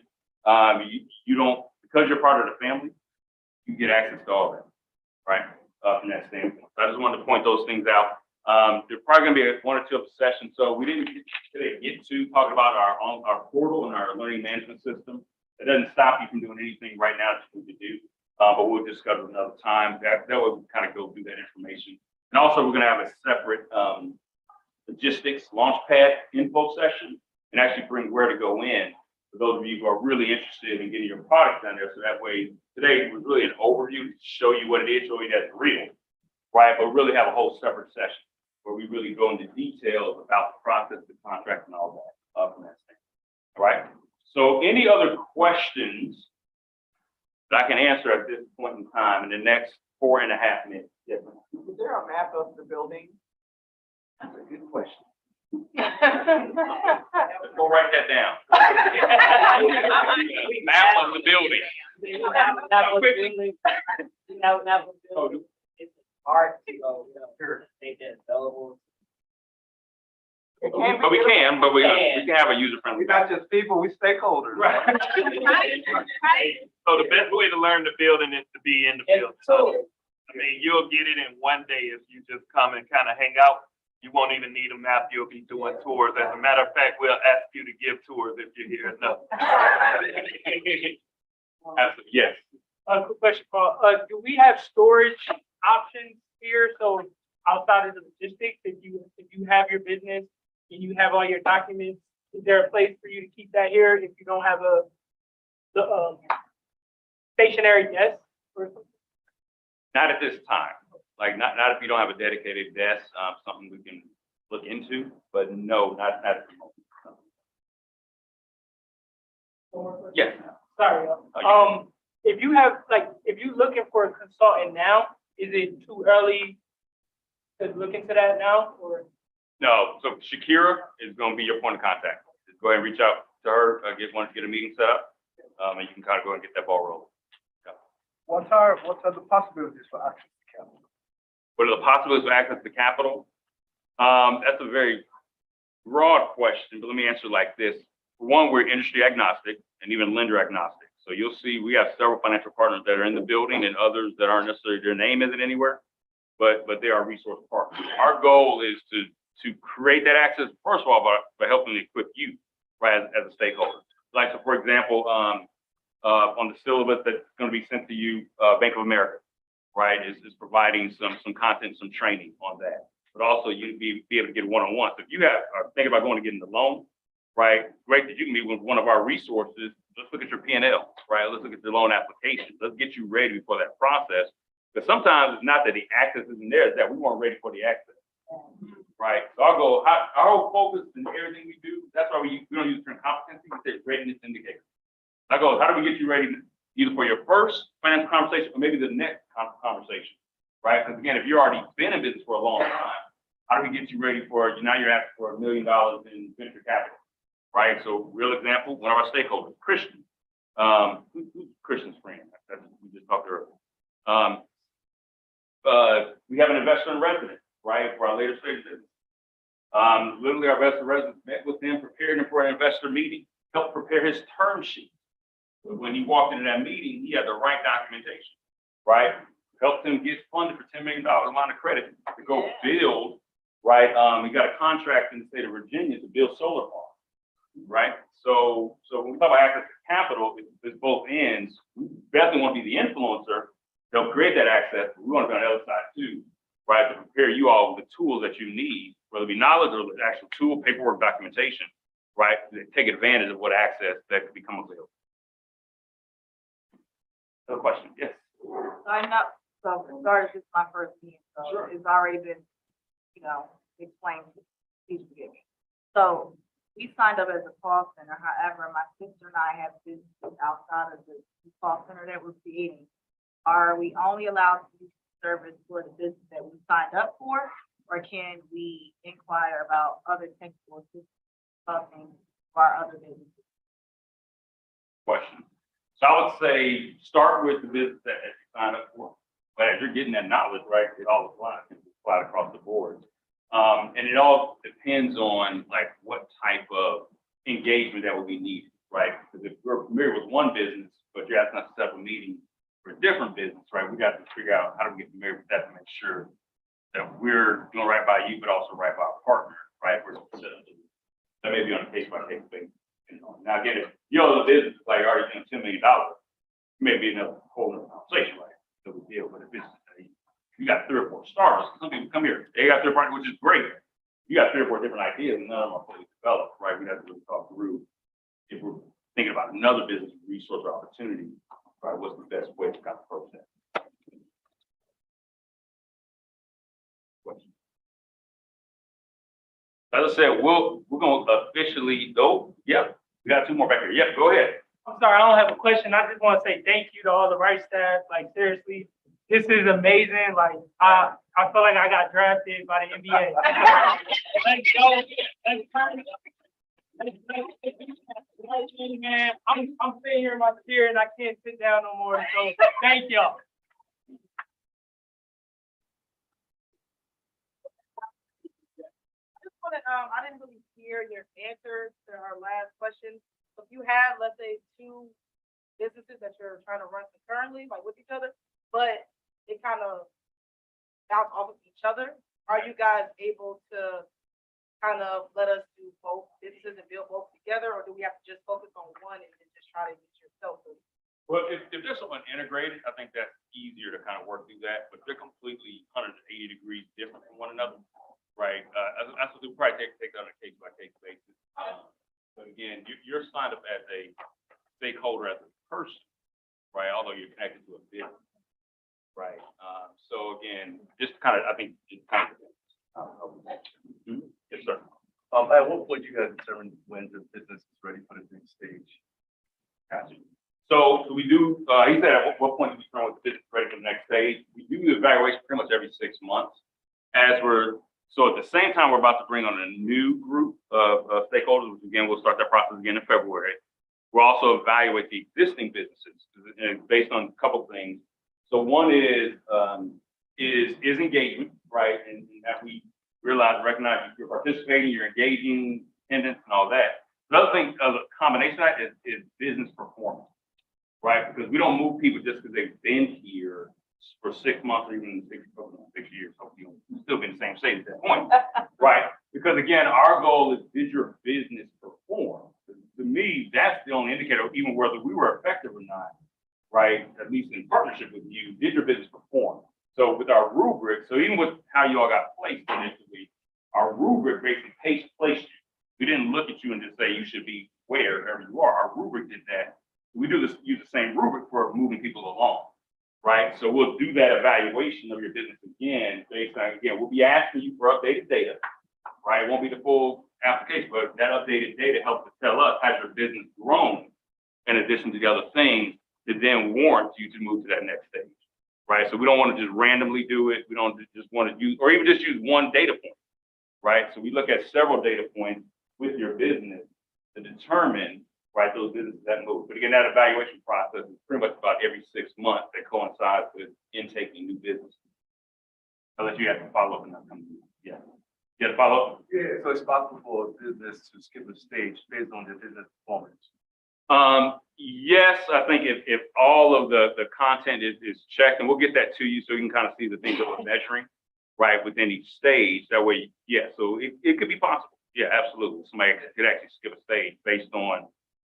you don't, because you're part of the family, you get access to all that, right? From that standpoint. So I just wanted to point those things out. There's probably going to be 1 or 2 other sessions. So we didn't get to talk about our portal and our learning management system. It doesn't stop you from doing anything right now that you need to do. But we'll discuss it another time. That way we kind of go through that information. And also we're going to have a separate logistics launchpad info session and actually bring where to go in for those of you who are really interested in getting your product down there. So that way today was really an overview to show you what it is, show you that's real, right? But really have a whole separate session where we really go into details about the process, the contract, and all that from that standpoint. All right. So any other questions that I can answer at this point in time in the next 4.5 minutes? Yes. Is there a map of the building? That's a good question. Let's go write that down. Map of the building. It's hard to go, make that available. We But we can have a user-friendly. We're not just people, we stakeholders. Right. Right. So the best way to learn the building is to be in the building. I mean, you'll get it in one day if you just come and kind of hang out. You won't even need a map. You'll be doing tours. As a matter of fact, we'll ask you to give tours if you're here enough. Absolutely, yes. Quick question, Paul. Do we have storage options here? So outside of the logistics, if you have your business and you have all your documents, is there a place for you to keep that here if you don't have the stationary desk or something? Not at this time. Like, not if you don't have a dedicated desk, something we can look into, but no, not at the moment. Yes. Sorry. If you have, like, if you're looking for a consultant now, is it too early to look into that now, or? No, so Shakira is gonna be your point of contact. Just go ahead and reach out to her, get a meeting set up, and you can kind of go and get that ball rolling. What are the possibilities for access to capital? What are the possibilities of access to capital? That's a very broad question, but let me answer like this. For one, we're industry agnostic and even lender agnostic. So you'll see we have several financial partners that are in the building and others that aren't necessarily, their name isn't anywhere, but they are resource partners. Our goal is to create that access, first of all, by helping equip you, right, as a stakeholder. Like, so for example, on the syllabus that's going to be sent to you, Bank of America, right, is providing some content, some training on that. But also you'd be able to get one-on-one. So if you are thinking about going to get a loan, right, great that you can meet with one of our resources. Let's look at your P&L, right? Let's look at your loan application. Let's get you ready before that process. Because sometimes it's not that the access isn't there, it's that we weren't ready for the access, right? So our goal, our whole focus in everything we do, that's why we don't use the term competency, we say readiness indicator. Our goal is, how do we get you ready either for your first financial conversation or maybe the next conversation, right? Because again, if you're already been in business for a long time, how do we get you ready for, now you're asking for $1 million in venture capital, right? So real example, one of our stakeholders, Christian. Who's Christian's friend? That's what we just talked earlier. We have an investor in residence, right, for our later stage business. Literally our investor in residence met with him, prepared him for an investor meeting, helped prepare his term sheet. When he walked into that meeting, he had the right documentation, right? Helped him get funded for $10 million line of credit to go build, right? We got a contract in the state of Virginia to build solar farms, right? So when we talk about access to capital, it's both ends. We definitely want to be the influencer, help create that access, but we want to be on the other side too, right? To prepare you all with the tools that you need, whether it be knowledge or the actual tool, paperwork, documentation, right? To take advantage of what access that could become available. Another question, yes. So I know, so for starters, this is my first meeting, so Sure. it's already been, explained, please forgive me. So we signed up as a call center, however, my sister and I have businesses outside of the call center that we're creating. Are we only allowed to use service for the business that we signed up for, or can we inquire about other technical assistance for our other businesses? Question. So I would say start with the business that you signed up for. But as you're getting that knowledge, right, it all applies. It applies across the board. And it all depends on like what type of engagement that will be needed, right? Because if we're familiar with one business, but you're asking us to set up a meeting for a different business, right? We got to figure out how do we get familiar with that to make sure that we're doing right by you, but also right by our partner, right? That may be on a case by case basis. Now again, if the business is like already doing $10 million, maybe another whole other conversation, right? No big deal. But if it's you got 3 or 4 starters, some people come here, they got their partner, which is great. You got 3 or 4 different ideas, and none of them are fully developed, right? We have to really talk through if we're thinking about another business resource or opportunity, right? What's the best way to kind of approach that? Question. As I said, we're going to officially go. Yep, we got 2 more back here. Yep, go ahead. I'm sorry, I don't have a question. I just want to say thank you to all the right staff. Like, seriously, this is amazing. Like, I feel like I got drafted by the NBA. Let's go. Let's turn it up. Man, I'm sitting here in my chair and I can't sit down no more. So thank y'all. wanna, I didn't really hear your answer to our last question. So if you have, let's say, two businesses that you're trying to run concurrently, like with each other, but it kind of bounce off of each other, are you guys able to kind of let us do both businesses and build both together, or do we have to just focus on one and then just try to get yourself to? Well, if there's someone integrated, I think that's easier to kind of work through that, but they're completely 180 degrees different from one another, right? That's what we probably take on a case by case basis. But again, you're signed up as a stakeholder, as a person, right? Although you're connected to a business, right? So again, just kind of, I think, just kind of. Yes, sir. At what point you guys determine when the business is ready for the next stage? Gotcha. So we do, he said at what point do we start with the business ready for the next stage? We do the evaluation pretty much every 6 months. So at the same time, we're about to bring on a new group of stakeholders, which again, we'll start that process again in February. We'll also evaluate the existing businesses and based on a couple of things. So one is engagement, right? And as we realize, recognize you're participating, you're engaging, attendance and all that. Another thing, a combination of that is business performance, right? Because we don't move people just because they've been here for 6 months or even 6 years. Hopefully you'll still be in the same state at that point, right? Because again, our goal is, did your business perform? To me, that's the only indicator of even whether we were effective or not, right? At least in partnership with you, did your business perform? So with our rubric, so even with how you all got placed initially, our rubric basically placed you. We didn't look at you and just say you should be wherever you are. Our rubric did that. We do this, use the same rubric for moving people along, right? So we'll do that evaluation of your business again, based on, again, we'll be asking you for updated data, right? It won't be the full application, but that updated data helps to tell us, has your business grown in addition to the other things that then warrant you to move to that next stage, right? So we don't want to just randomly do it. We don't just want to use, or even just use one data point, right? So we look at several data points with your business to determine, right, those businesses that move. But again, that evaluation process is pretty much about every 6 months that coincides with intaking new business. Unless you have to follow up and not come to you. Yeah. You have to follow up? Yeah, so it's possible for a business to skip a stage based on their business performance. Yes, I think if all of the content is checked, and we'll get that to you so you can kind of see the things that we're measuring, right, within each stage. That way, yeah, so it could be possible. Yeah, absolutely. Somebody could actually skip a stage based on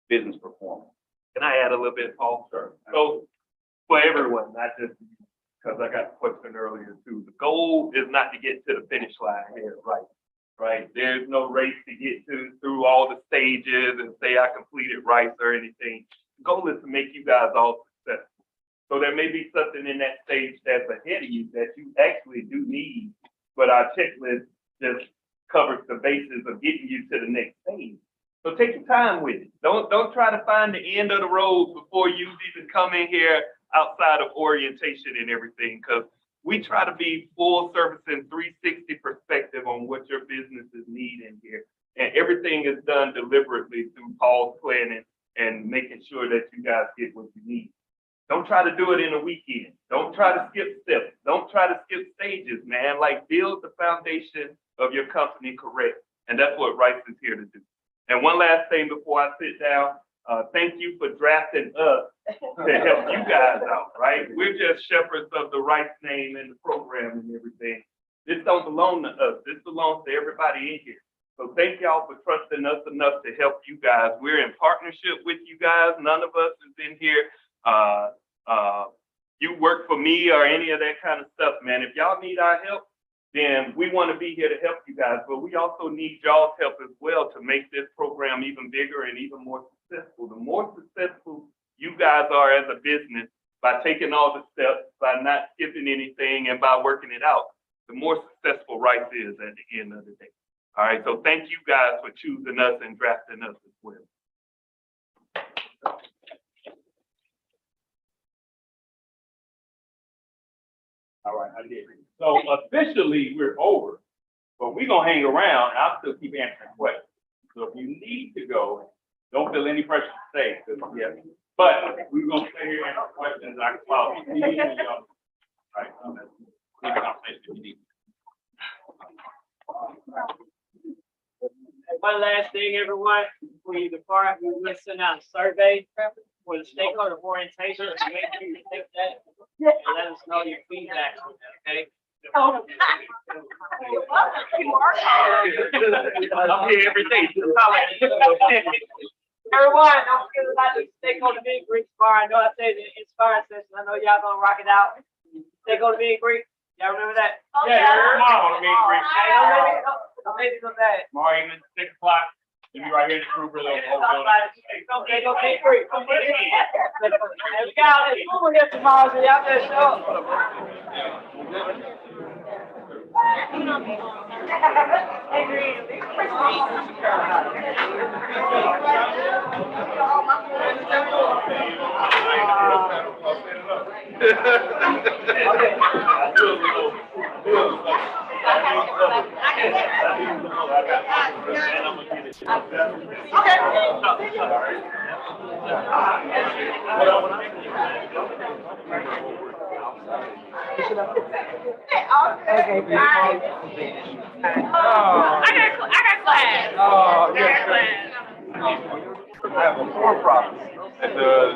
business performance. Can I add a little bit, Paul? Sure. So for everyone, not just because I got a question earlier too, the goal is not to get to the finish line here, right? There's no race to get through all the stages and say I completed rice or anything. The goal is to make you guys all successful. So there may be something in that stage that's ahead of you that you actually do need, but our checklist just covers the basis of getting you to the next stage. So take your time with it. Don't try to find the end of the road before you even come in here outside of orientation and everything, because we try to be full service and 360 perspective on what your businesses need in here. And everything is done deliberately through Paul's planning and making sure that you guys get what you need. Don't try to do it in a weekend. Don't try to skip steps. Don't try to skip stages, man. Like, build the foundation of your company correct. And that's what Rice is here to do. And one last thing before I sit down, thank you for drafting us to help you guys out, right? We're just shepherds of the Rice name and the program and everything. This don't belong to us. This belongs to everybody in here. So thank y'all for trusting us enough to help you guys. We're in partnership with you guys. None of us is in here. You work for me or any of that kind of stuff, man. If y'all need our help, then we want to be here to help you guys. But we also need y'all's help as well to make this program even bigger and even more successful. The more successful you guys are as a business by taking all the steps, by not skipping anything, and by working it out, the more successful Rice is at the end of the day. All right, so thank you guys for choosing us and drafting us as well. All right, I did. So officially we're over, but we're gonna hang around and I'll still keep answering questions. So if you need to go, don't feel any pressure to stay. Yeah. But we're gonna stay here and answer questions. I can follow if you need any, all right, conversation if you need. One last thing, everyone, before you depart, we will send out a survey for the stakeholder orientation. So make sure you take that and let us know your feedback on that, okay? Oh. I'm here every day. Everyone, don't forget about the stakeholder meet and greet tomorrow. I know I said the Inspire session. I know y'all gonna rock it out. Stakeholder meet and greet. Y'all remember that? Oh, yeah. Tomorrow, meet and greet. Hey, don't make it so bad. Tomorrow evening, 6 o'clock. We'll be right here in the crew for the whole building. Okay, go meet and greet. Hey, we got this food here tomorrow, so y'all better show up. I got class. Oh, I got class. I have a for-profit that does,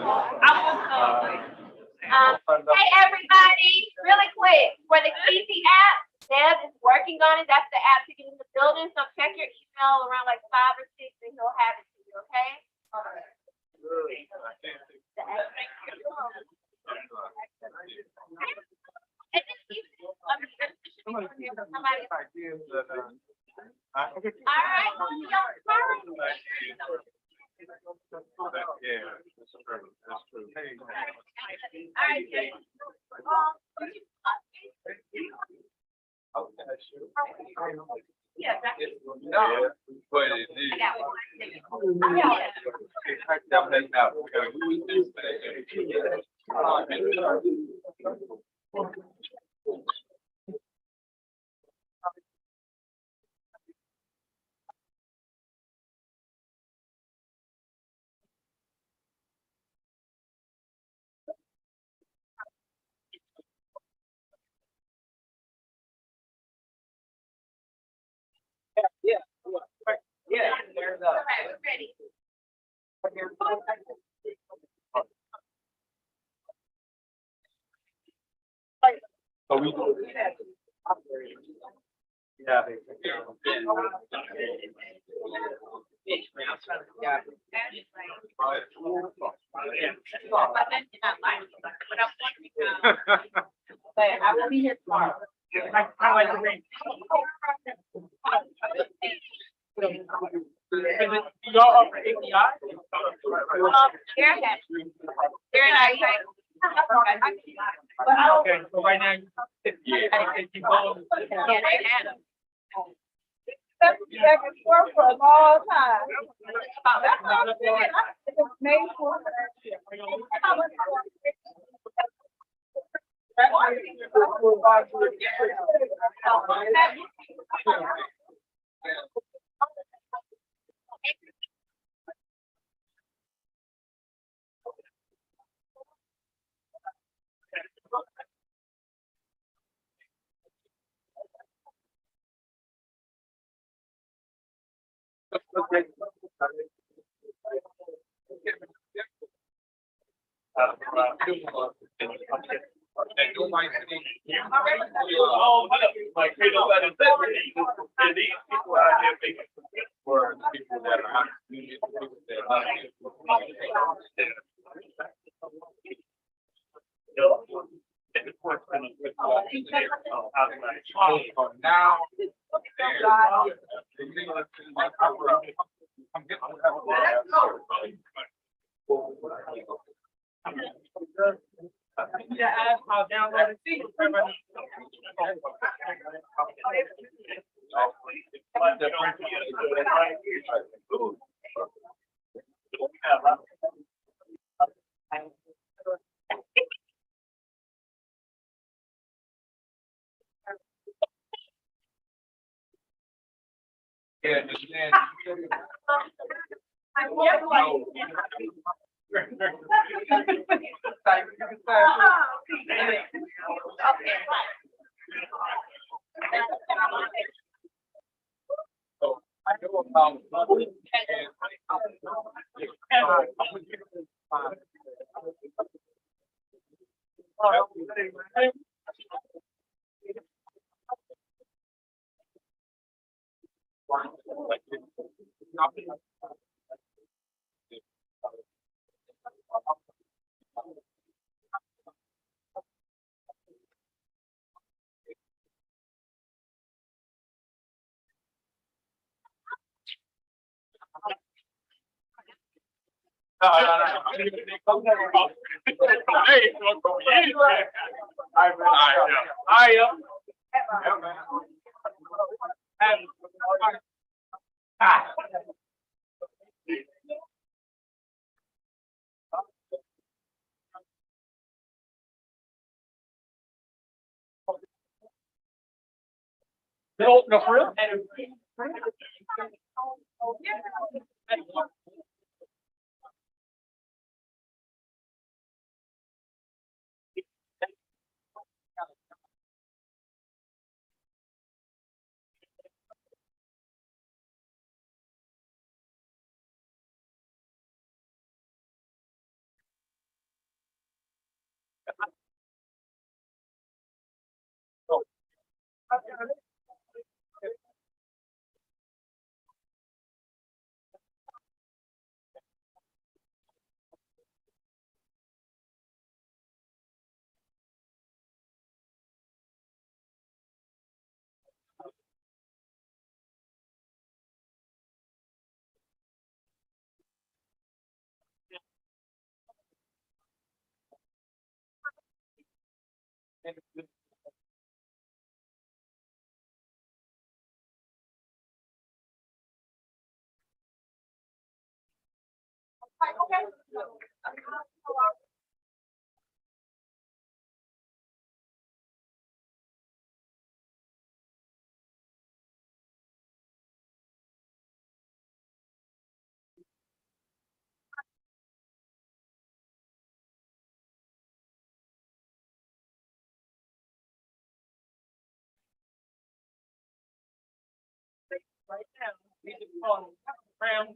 Hey, everybody, really quick, for the Easy app, Deb is working on it. That's the app to get in the building. So check your email around like 5 or 6 and he'll have it to you, okay? And then somebody. ideas that, All right, we'll see y'all tomorrow. yeah, that's true, that's true. Hey, All right, good. Yeah, that's it. no, but it is. I got one. Yeah, there's All right, we're ready. So we. Yeah. I will be here tomorrow. I like to read. Y'all offer API? They're in our site. Okay, so right now, if you go. Yeah, they had them. Back and forth for a long time. That's what I'm saying. It's May 4th. Oh, like, hey, nobody said anything. And these people out here making for people that are. Now. I'll download it. Yeah, understand. So I know about No, no, for real? Right now, we just call round.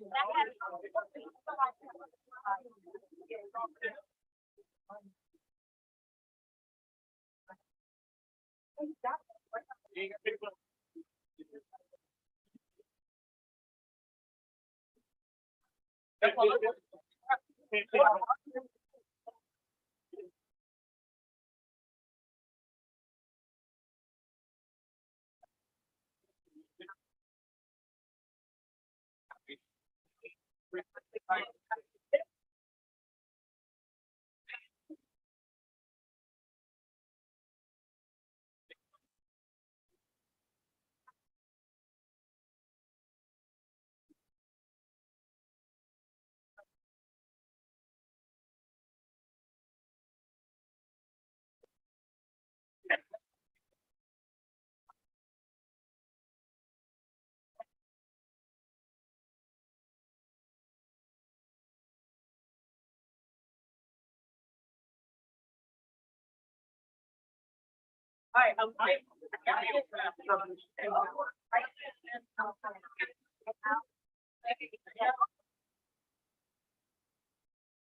Hi, I'm fine.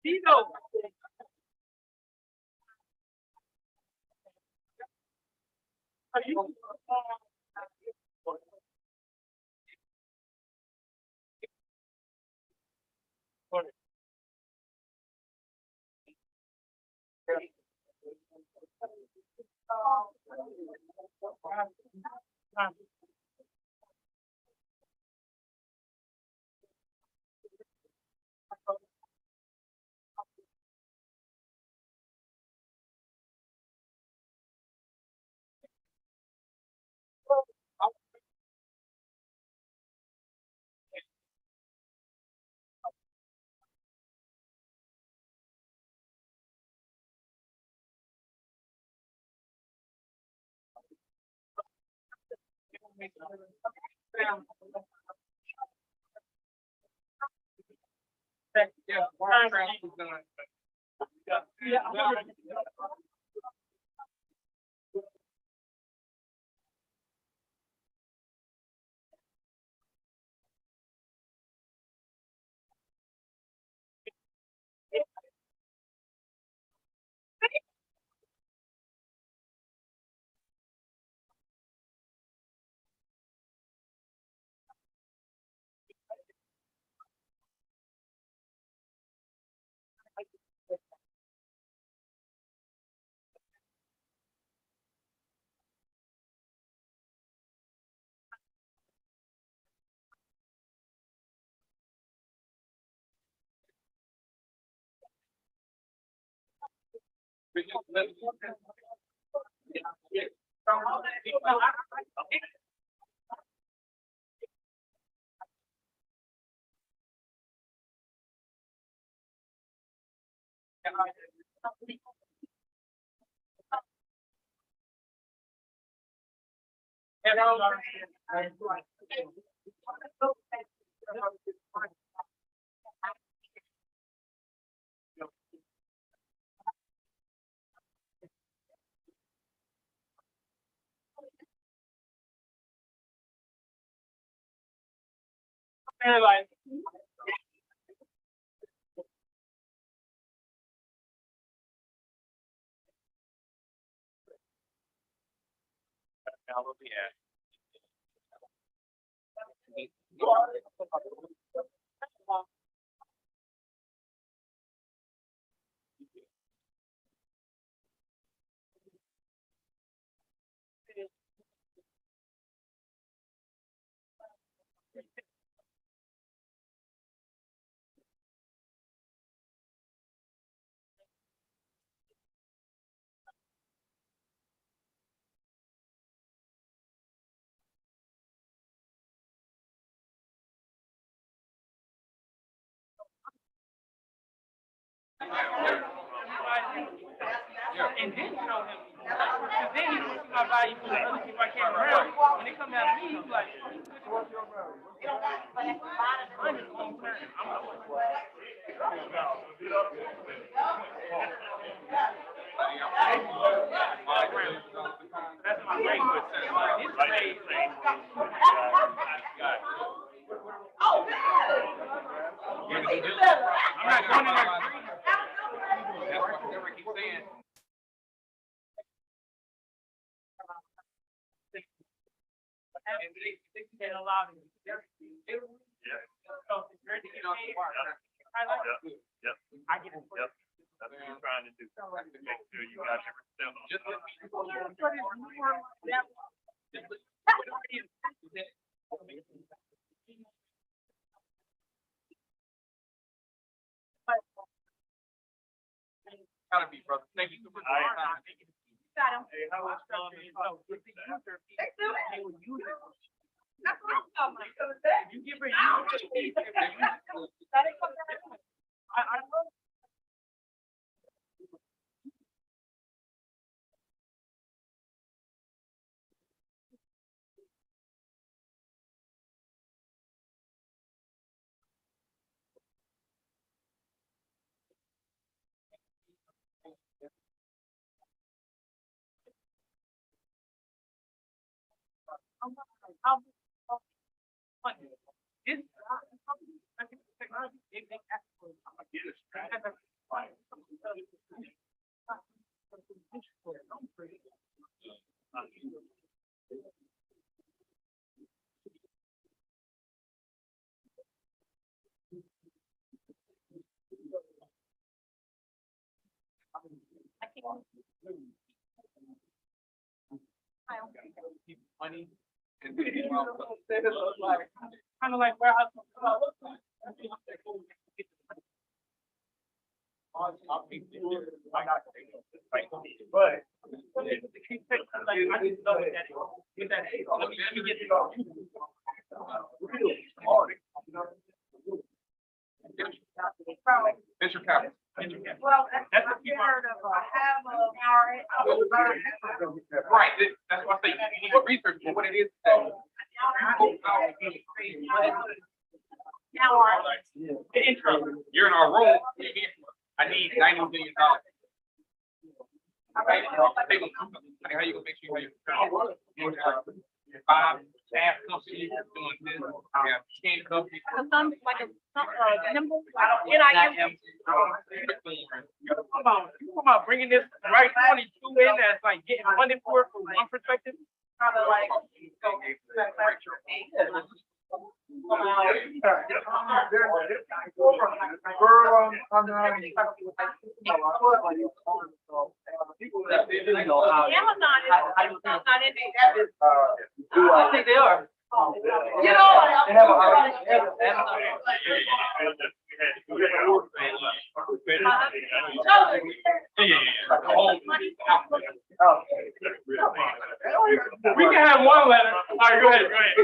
Tito. Are you? Yeah. Like, Now, let me ask. and then show him. Because then he will see my value for the other people I came around. When they come down to me, he's like, I'm his own person. That's my brain. It's crazy. I'm not going in there. That's what Derek keeps saying. And they can't allow them. So it's very difficult. I like it. Yep. I get it. Yep. That's what you're trying to do. Make sure you got every step on Just the Gotta be, brother. Thank you so much. All right. Hey, how was with the user, they will use it. That's what I'm talking about. You give her user. I love. This technology, they actually get a strategy. Money. Kind of like warehouse. But I just know what that is. With that, let me get to go. Venture capital. Well, That's what people are. Right, that's why I say you need to research for what it is. The intro. You're in our room, I need $90 million. Right? How you gonna make sure you have your 5 staff companies doing this, we have 10 companies. Some, like a, symbol, Come on, bringing this right 22 in that's like getting funded for it from one perspective. kind of like. Girl, Amazon is not in there. I think they are. You know. They have a- We can have one letter. All right, go ahead, go ahead.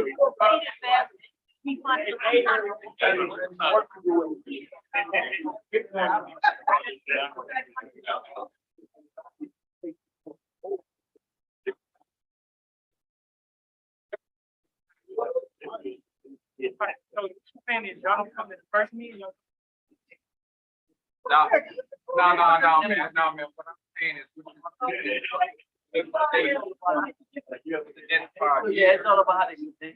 So, saying is y'all don't come to the first meeting, y'all No, man. What I'm saying is. Yeah, it's all about how they use it.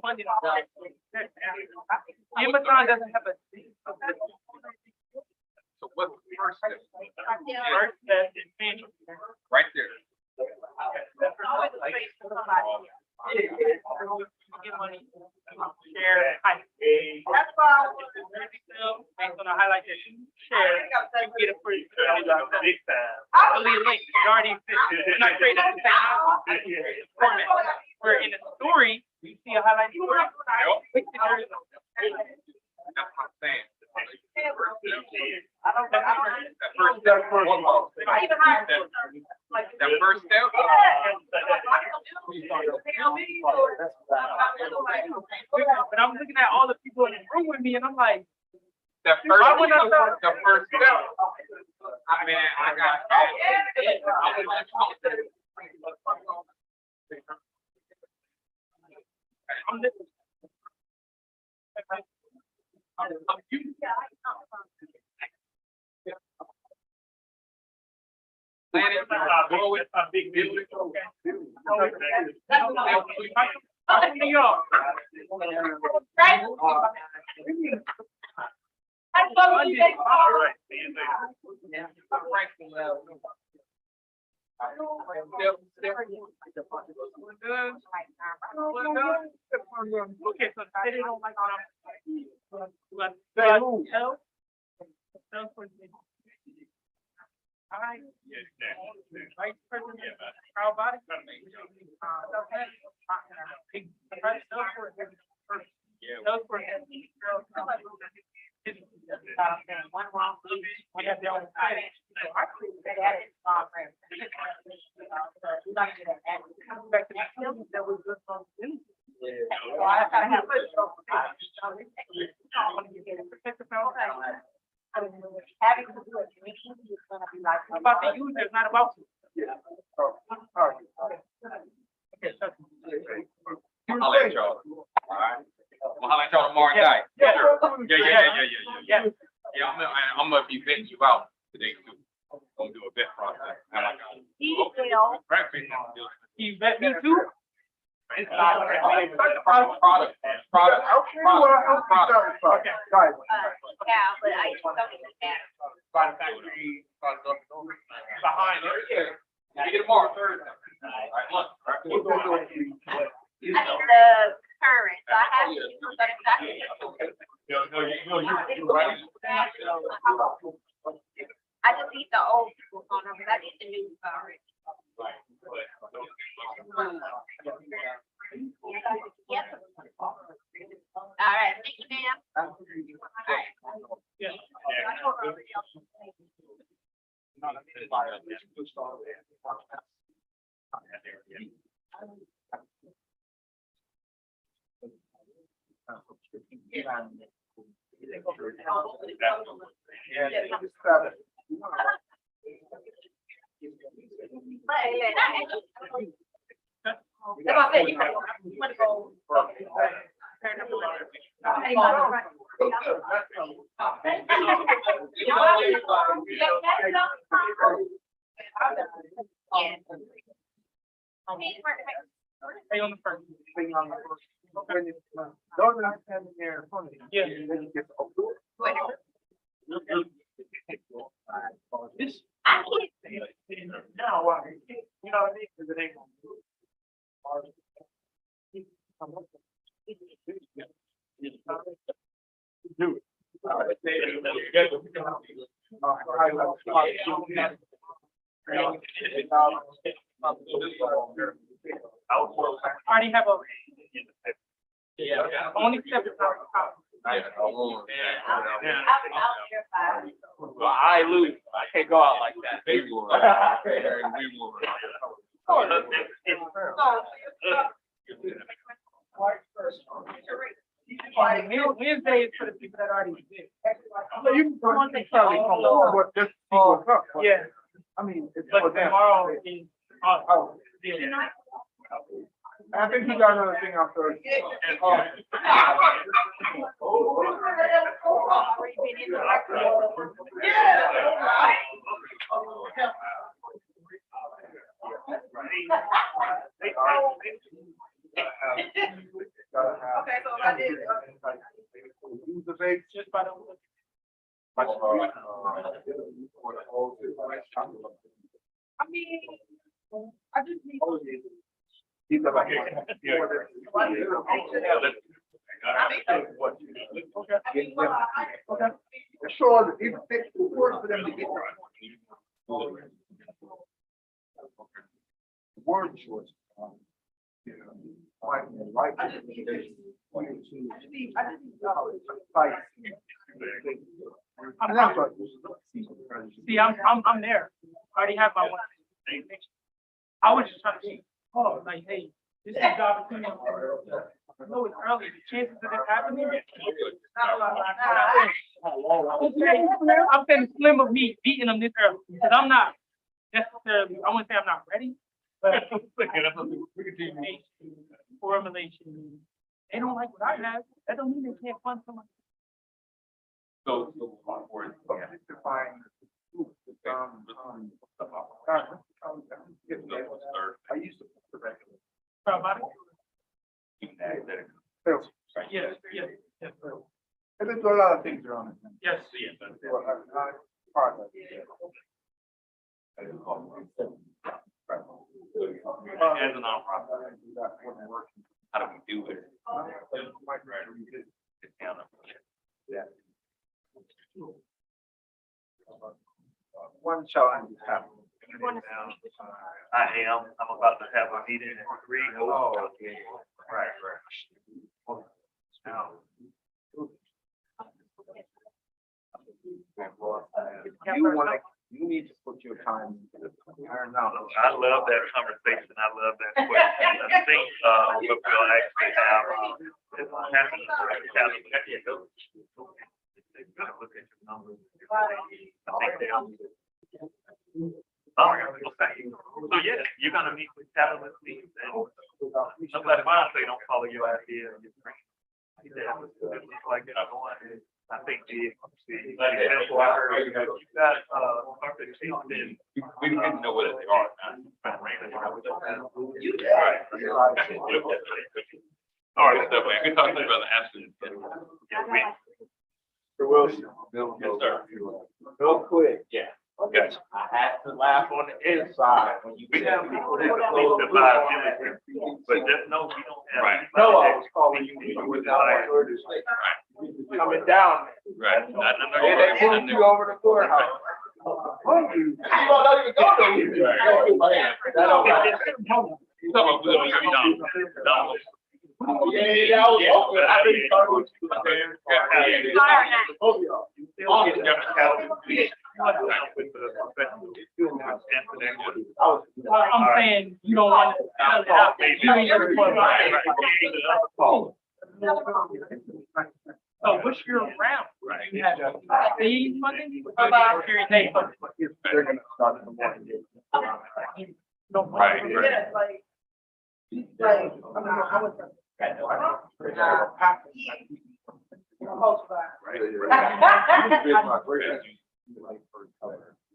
funding. Amazon doesn't have a. So what's the first step? First step is paying. Right there. Get money, share, hype. That's why. Based on the highlight that you share, you get a free. Big time. I'll leave a link. It already exists. We're not creating the same format. Where in the story, you see a highlight story. Which is yours. That's what I'm saying. That That first step. That first step. But I'm looking at all the people in the room with me, and I'm like, The first step. I mean, I got. I'm listening. A big building. I'm New York. Okay, so they don't like Alright. Vice President, Carl Body. One wrong, we have their own side. Back to that was just on. Having to do a meeting is gonna be like. About the user, it's not about you. Okay, so. I'll let y'all. All right. I'll let y'all tomorrow night. Yeah. Yeah. Yeah, I'm gonna be vetting you out today too. Gonna do a vet process. You bet me too? Product. Okay. Yeah, but I just don't even matter. Behind it. You get tomorrow, Thursday. All right, look. I need the current, so I have to do something. I just need the old people phone numbers. I need the new already. Yep. All right, thank you, ma'am. Yeah. That's what I said, you want to go. Yeah. Stay on the first. Thing on the first. Those are not standing there in front of you. Yeah. Then you get to open. This. I can't. Now, why? You know what I mean? Because it ain't. Do it. I already have a. Only step is not. I'll verify. I lose. I can't go out like that. Wednesday is for the people that already exist. So you can come and tell me from the board, just see what's up. Yeah, I mean, it's but for them. tomorrow is. Oh, Yeah. I think he got another thing out there. Already been in the record. Okay, so I did. Use the base. Just by the. I mean, I just need. He's about. Okay. Sure, it takes work for them to get there. Word choice. Right. See, I'm there. I already have my one. I was just trying to see, oh, like, hey, this is the opportunity. I know it's early, the chances of this happening. I'm saying slim of me beating them this early, because I'm not necessarily, I wouldn't say I'm not ready, but formulation. They don't like what I have, that don't mean they can't fund someone. So, I used to put the regular. About it? Yes, yes, yes, And there's a lot of things around it. yes. as a nonprofit, how do we do it? It's down up. One challenge is happening. I am. I'm about to have a meeting at 3. Oh, Right. Now, You need to put your time into this. Iron out. I love that conversation. I love that question. I think, what we'll actually have, look at your numbers. I think they'll. So yeah, you're gonna meet with catalyst leads and somebody might say don't follow your idea and your dream. Like that going. I think the example I heard, you got perfect then. We didn't know what they are. You did. Right. All right, stuff, man. Good talking to you, brother. Absolutely. Yeah, Mr. Wilson. Yes, sir. Real quick. Yeah. Okay. I had to laugh on the inside when you. we have people that believe the liability, but just know we don't have. Right. No, I was calling you without my orders. Coming down. Right. They moved you over the courthouse. You don't even go there. Yeah, I was open. I didn't start with I'm saying you don't want to spell it out. You ain't your report. So what's your round? Right. You have state funding, Series A funding. They're gonna start in the morning. Don't Right, mind. right.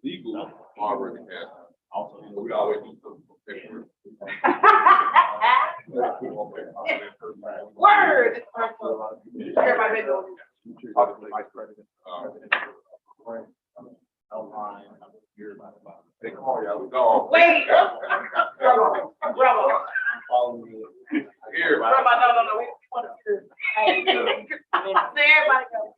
Legal already has Also, you know, we always do some paperwork. Word. Everybody knows. Vice President. Outline, they call you, I was gone. Wait. Bravo. Here. No. We want to see this. Everybody go.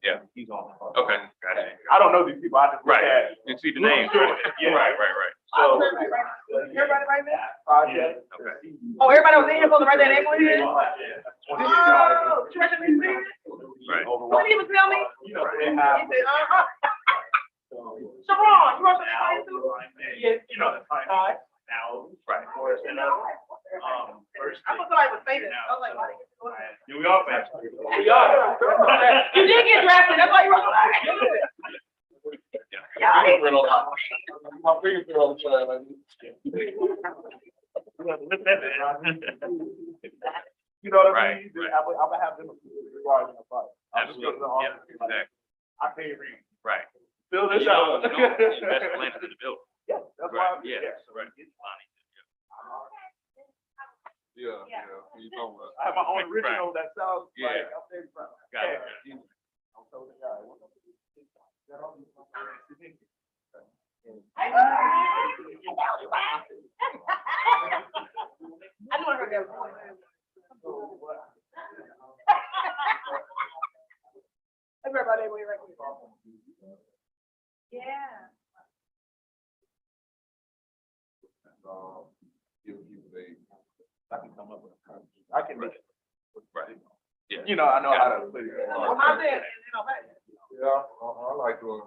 Yeah, He's on. okay, got it. I don't know these people, I just look Right, at. you see the names. Yeah. Right. So. Everybody right there? Project. Okay. Oh, everybody was in here supposed to write that name on here? Yeah. Oh, Treasure Museum? Right. What did he even tell me? You know, they He have. said, Sharon, you want to say too? Yeah, you know, the time now. Right. First, I thought somebody was famous. I was like, why they get to go there? here we are, man. We are. You did get drafted, that's why you were like. My fingerprint on the side. You know what I Right, mean? right. I'm gonna have them regarding the fight. Absolutely, yeah, exactly, I pay rent. right. Fill this You out. know, invest plans in the building. Yeah, that's Right, why. yeah, right. Lonnie. Yeah, you know what? I have my own original that sounds Yeah. like, I'm very proud. Got it. I'm so the guy. I knew I heard that. Everybody, we right here. Yeah. I can come up with a concept. I can make it. Right, yeah. You know, I know how to put it. Well, my bad, you know, hey. Yeah, I like doing.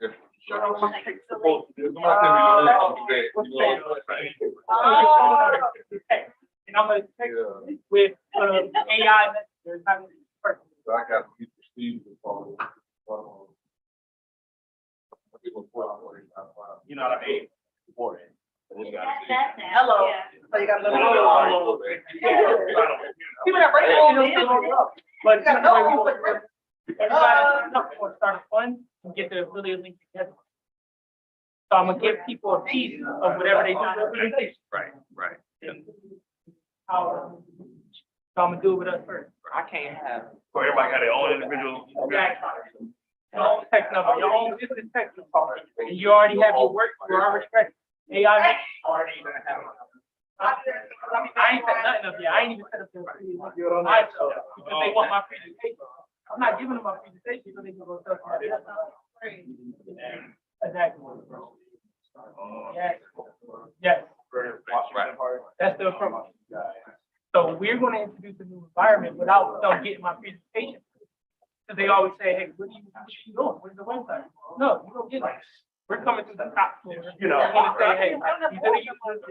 If. Sure, I'm gonna take the Supposed to do. Somebody tell me to do something, you know, And I'm gonna text Yeah. with, AI, there's not gonna be perfect. So I got some Steve to follow. You know what I mean? Important. Hello. So you got a little. People that break the But You gotta know. everybody, no, start a fund and get the affiliate link together. So I'm gonna give people a piece of whatever they do. Right. And how, so I'm gonna do it with us first. I can't have. So everybody got their own individual. Exactly. Your own text number, your own business text number. And you already have your work, you're already ready. AI makes Already gonna have. I ain't set nothing up yet. I ain't even set up the I so because they want my presentation. I'm not giving them my presentation so they can go sell somebody else. Exactly. Yes. That's the approach. So we're gonna introduce a new environment without them getting my presentation. Because they always say, hey, what are you doing? Where's the website? No, you don't get it. We're coming to the top floor. You know. We're gonna say, hey, these are the users.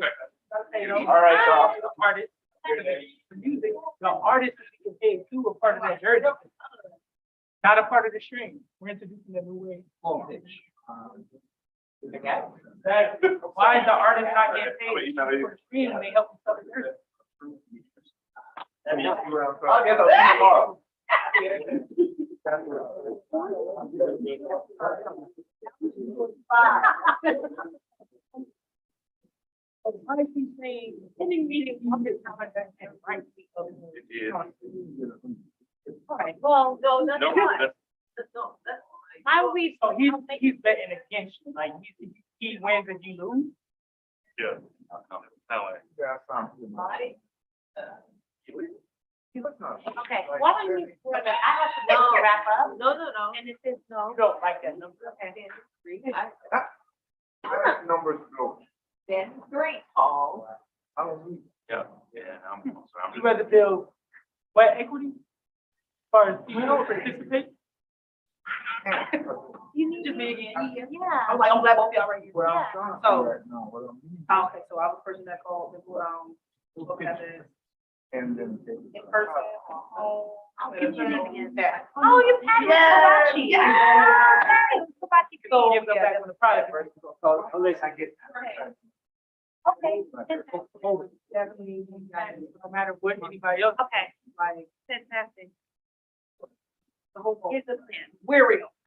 All right, y'all. The artists, the music, the artists that get paid too are part of that journey. Not a part of the stream. We're introducing a new way. Exactly. Why is the artist not getting paid for the stream when they help us sell the jersey? I'll get those tomorrow. Why is he saying, any meeting, I'm just coming back and right? Alright, well, No, No, that's that's, not. how we, so he's betting against you, like, he wins and you lose? Yeah. Okay, why don't you, I have to go wrap up, No. and it says no. You don't like that number? Numbers go. Then three, Paul. yeah, I'm sorry. You rather build what equity? As far as people participate? You need to be, yeah. I'm like, I'm glad both y'all right here. Well, I'm Yeah. trying to So- figure out now what I'm. Okay, so I was the person that called, look at this And then. in person. I'll give you an answer. Oh, you passed Yeah. it. Yeah. So give them back when the product. Unless I get. Okay. Definitely, no matter what anybody else. Okay. Like, Fantastic. the whole goal. It's a plan. We're real.